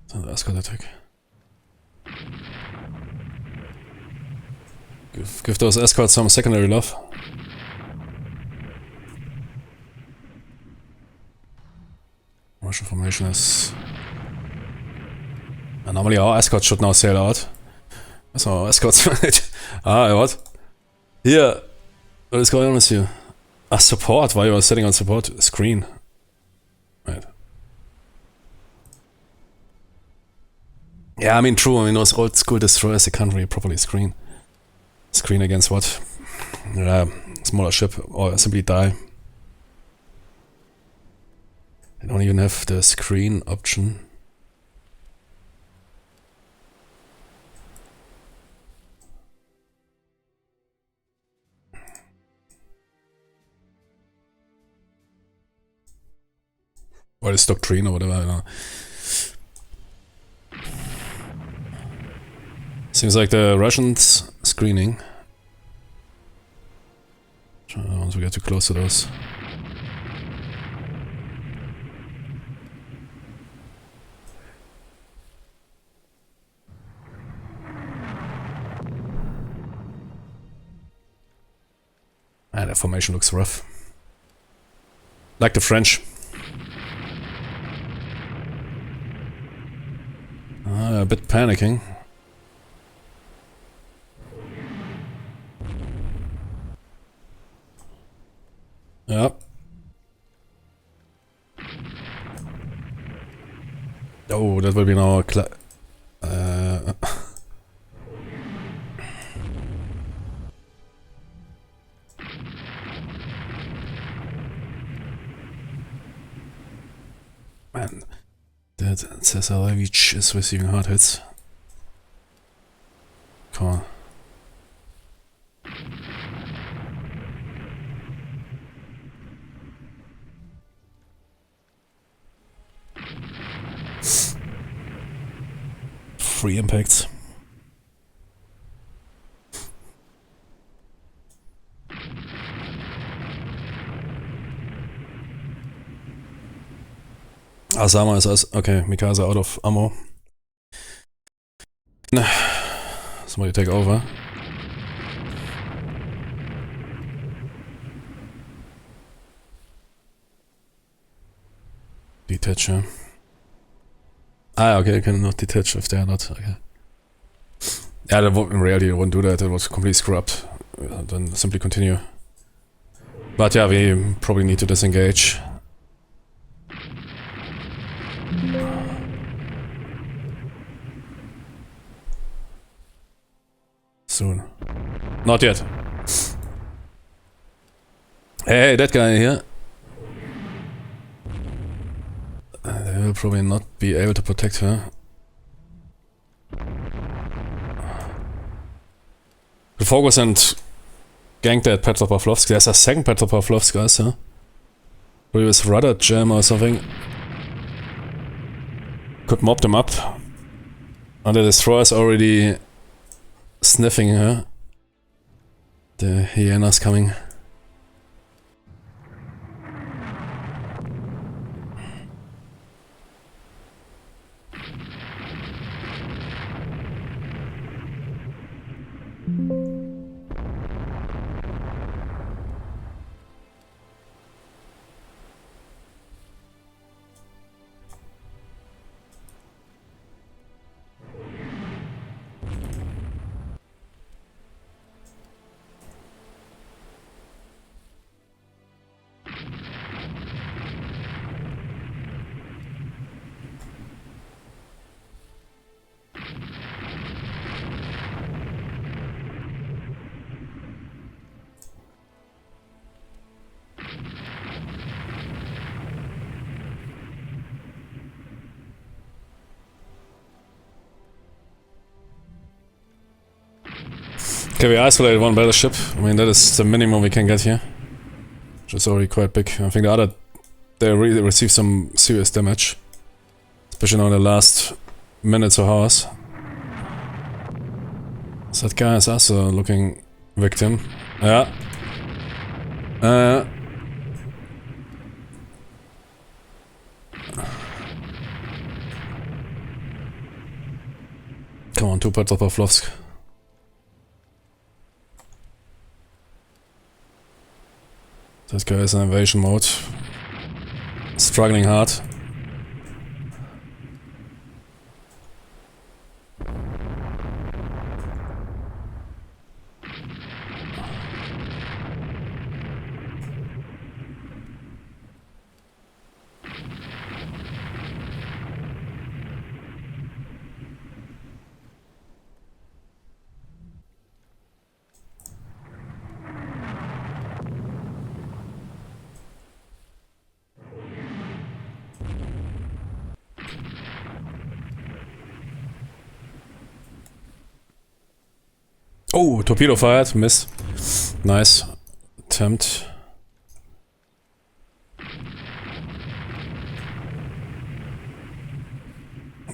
So the escort attack. Give those escorts some secondary love. Russian formation is... Normally our escorts should now sail out. So our escorts... Ah, what? Here! What is going on with you? Ah, support? Why you are sitting on support? Screen. Right. Yeah, I mean, true. I mean, those old school destroyers, they can't really properly screen. Screen against what? Smaller ship, or simply die. They don't even have the screen option. Or it's doctrine or whatever, I don't know. Seems like the Russians screening. I don't want to get too close to those. the formation looks rough. Like the French. A bit panicking. Yep. Oh, that will be now man, that Cesarevich is receiving hard hits. Come on. Free impacts. Asama is okay. Mikasa out of ammo. Somebody take over. Detacher. Ah, okay, you cannot detach if they are not. Okay. Yeah, in reality, I wouldn't do that. It was completely scrubbed. Then simply continue. But yeah, we probably need to disengage. Soon. Not yet. Hey, that guy here. They will probably not be able to protect her. We focus and gank that Petropavlovsk. There's a second Petropavlovsk, guys, huh? Previous rudder jam or something. Could mob them up. And the destroyer's already sniffing her. The hyena's coming. Okay, we isolated one battleship. I mean, that is the minimum we can get here. Which is already quite big. I think the other, they really received some serious damage. Especially now in the last minutes or hours. So that guy is also looking victim. Yeah. Come on, 2 Petropavlovsk. This guy is in invasion mode. Struggling hard. Oh, torpedo fired, miss. Nice attempt.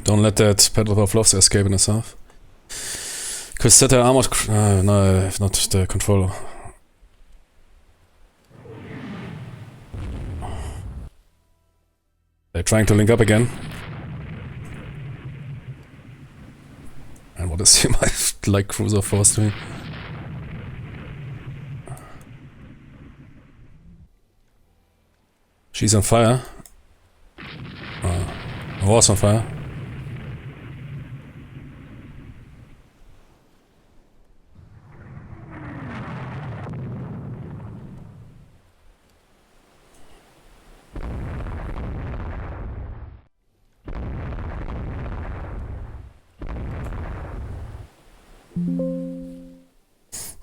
Don't let that Petropavlovsk escape in the south. Could set her armored... no, if not the controller. They're trying to link up again. And what is my light cruiser force doing? She's on fire. Was on fire.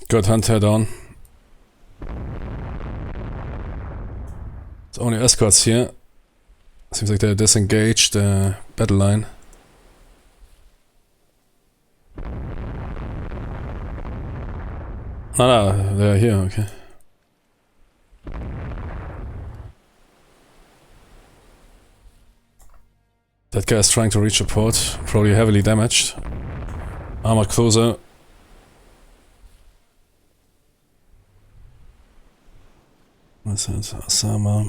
Good, hunt her down. There's only escorts here. Seems like they're disengaged the battle line. No, they're here, okay. That guy is trying to reach the port, probably heavily damaged. Armored cruiser. What's that? Osama.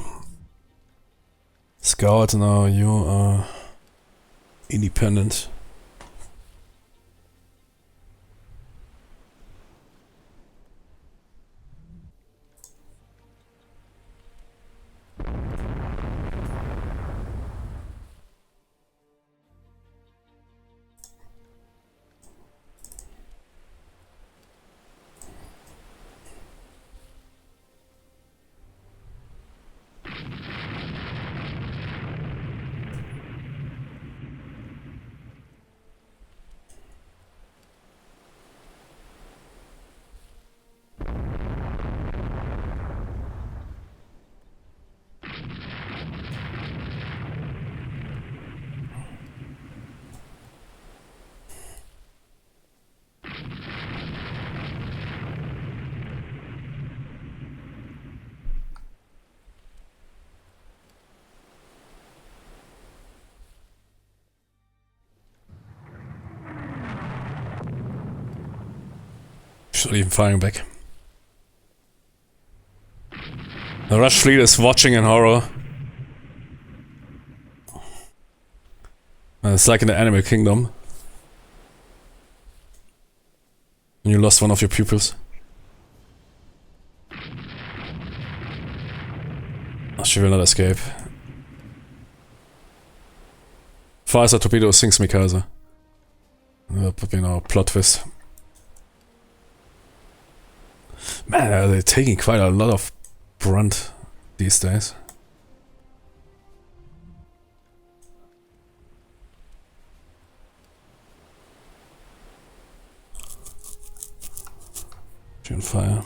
Scout, now you are independent. Not even firing back. The Rush fleet is watching in horror. It's like in the Animal Kingdom. You lost one of your pupils. Oh, she will not escape. Fires a torpedo, sinks Mikasa. But you know, plot twist. Man, they're taking quite a lot of brunt these days. She on fire.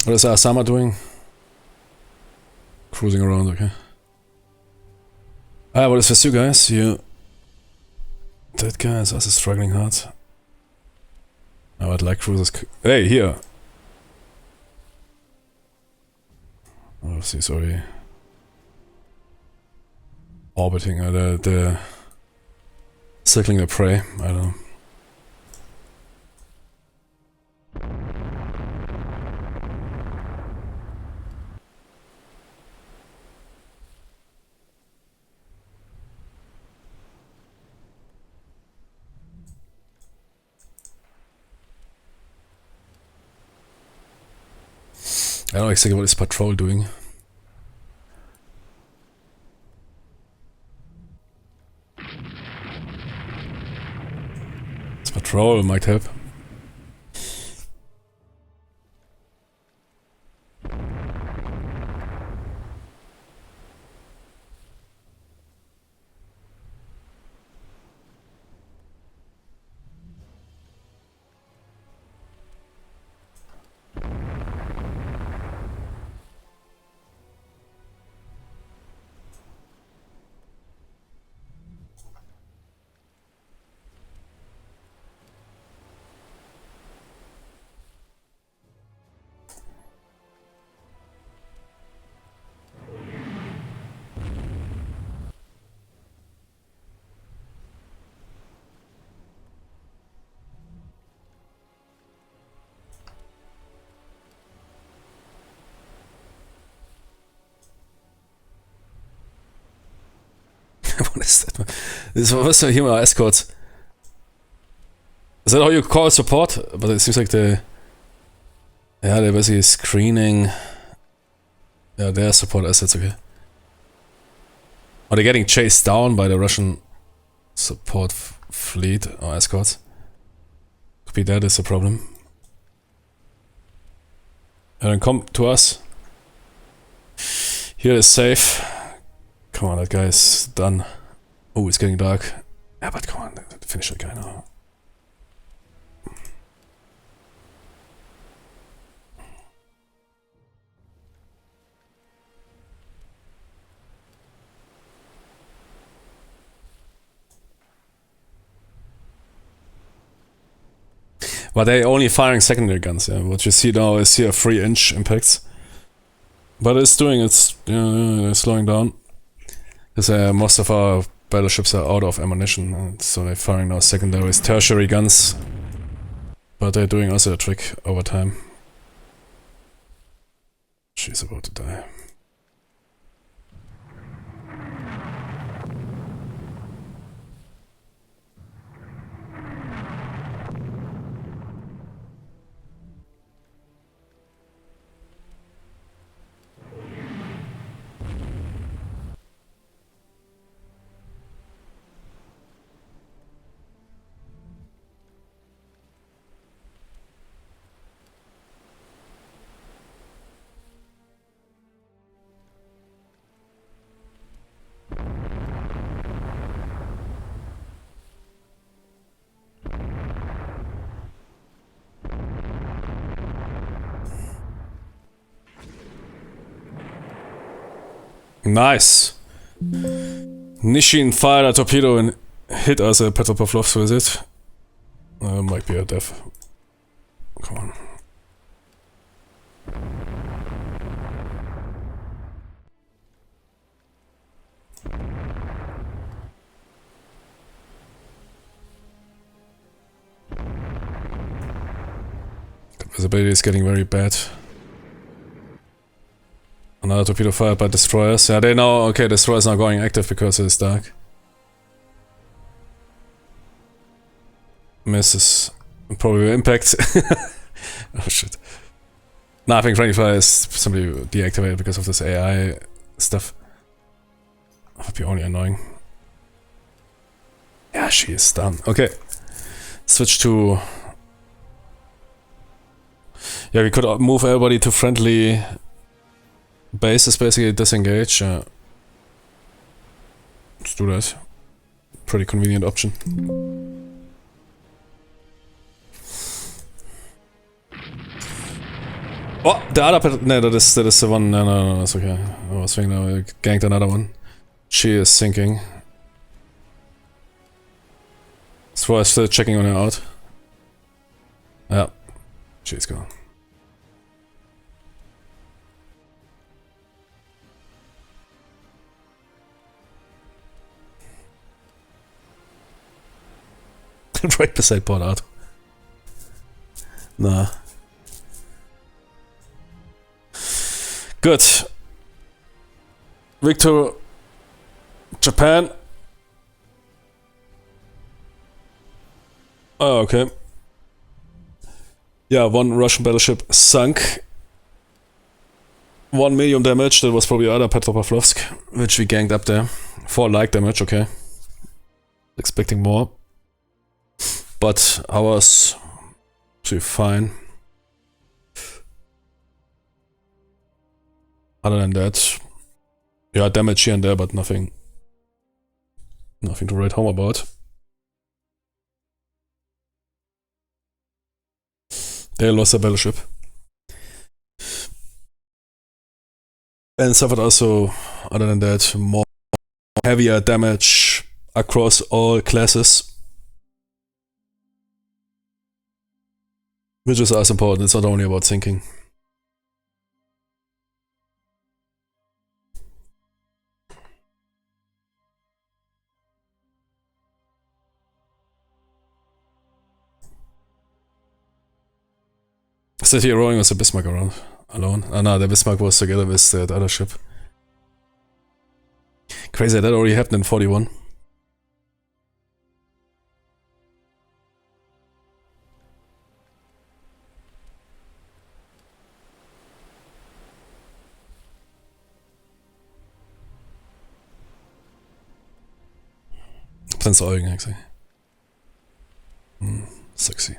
What is Asama doing? Cruising around, okay. Ah, what is with you guys? That guy is also struggling hard. Oh, I'd like cruisers. Hey, here! Oh, she's already orbiting, the circling the prey, I don't know. I don't know exactly what is patrol doing. This patrol might help. What is that, man? This was here my escorts. Is that how you call support? But it seems like they're basically screening. Yeah, they're support assets, okay. Are they getting chased down by the Russian support fleet or escorts? Could be that is a problem. And then come to us. Here is safe. Come on, that guy is done. Oh, it's getting dark. Yeah, but come on, finish that guy now. But they're only firing secondary guns, yeah. What you see now is here 3-inch impacts. But it's doing its, they're slowing down. Because most of our battleships are out of ammunition, and so they're firing now secondaries, tertiary guns. But they're doing also a trick over time. She's about to die. Nice! Nishin fired a torpedo and hit us at Petropavlovsk with it. Might be a death. Come on. Visibility is getting very bad. Another torpedo fired by destroyers. Yeah, they know, okay, destroyers are going active because it is dark. Misses. Probably impact. Oh shit. No, I think friendly fire is simply deactivated because of this AI stuff. That would be only annoying. Yeah, she is done. Okay. Switch to... Yeah, we could move everybody to friendly bases, basically disengage. Let's do that. Pretty convenient option. Oh, the other no, that is the one. No, that's okay. I was thinking I ganked another one. She is sinking. So I'm still checking on her out. Yeah, she's gone. Right beside Port Arthur. Nah. Good. Victor, Japan. Oh, okay. Yeah, one Russian battleship sunk. 1 medium damage, that was probably other Petropavlovsk, which we ganked up there. 4 light damage, okay. Expecting more. But ours actually fine. Other than that, yeah, damage here and there, but nothing to write home about. They lost a battleship. And suffered also, other than that, more heavier damage across all classes. Which is as important, it's not only about sinking. City rowing was the Bismarck around alone. Ah no, the Bismarck was together with that other ship. Crazy, that already happened in 41. Prince Eugen, actually. Sexy.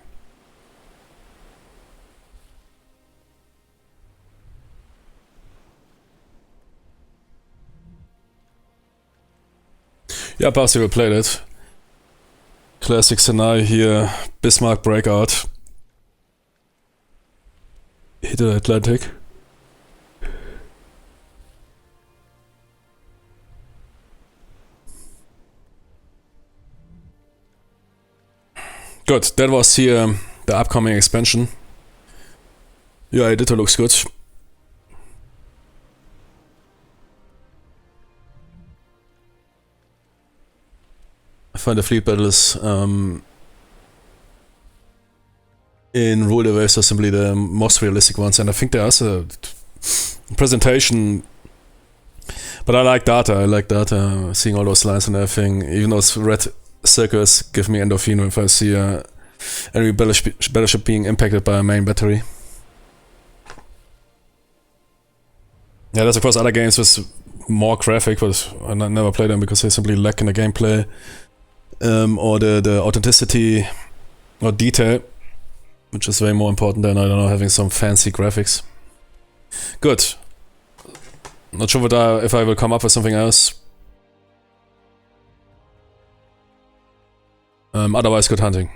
Yeah, Basti will play that. Classic scenario here. Bismarck breakout. Hit the Atlantic. Good, that was here the upcoming expansion. Yeah, editor looks good. I find the fleet battles in Rule Erase are simply the most realistic ones, and I think there's a presentation. But I like data, seeing all those lines and everything. Even those red circles give me endorphin if I see a enemy battleship being impacted by a main battery. Yeah, there's of course other games with more graphic, but I never play them because they simply lack in the gameplay or the authenticity or detail, which is way more important than, I don't know, having some fancy graphics. Good. Not sure if I will come up with something else. Otherwise, good hunting.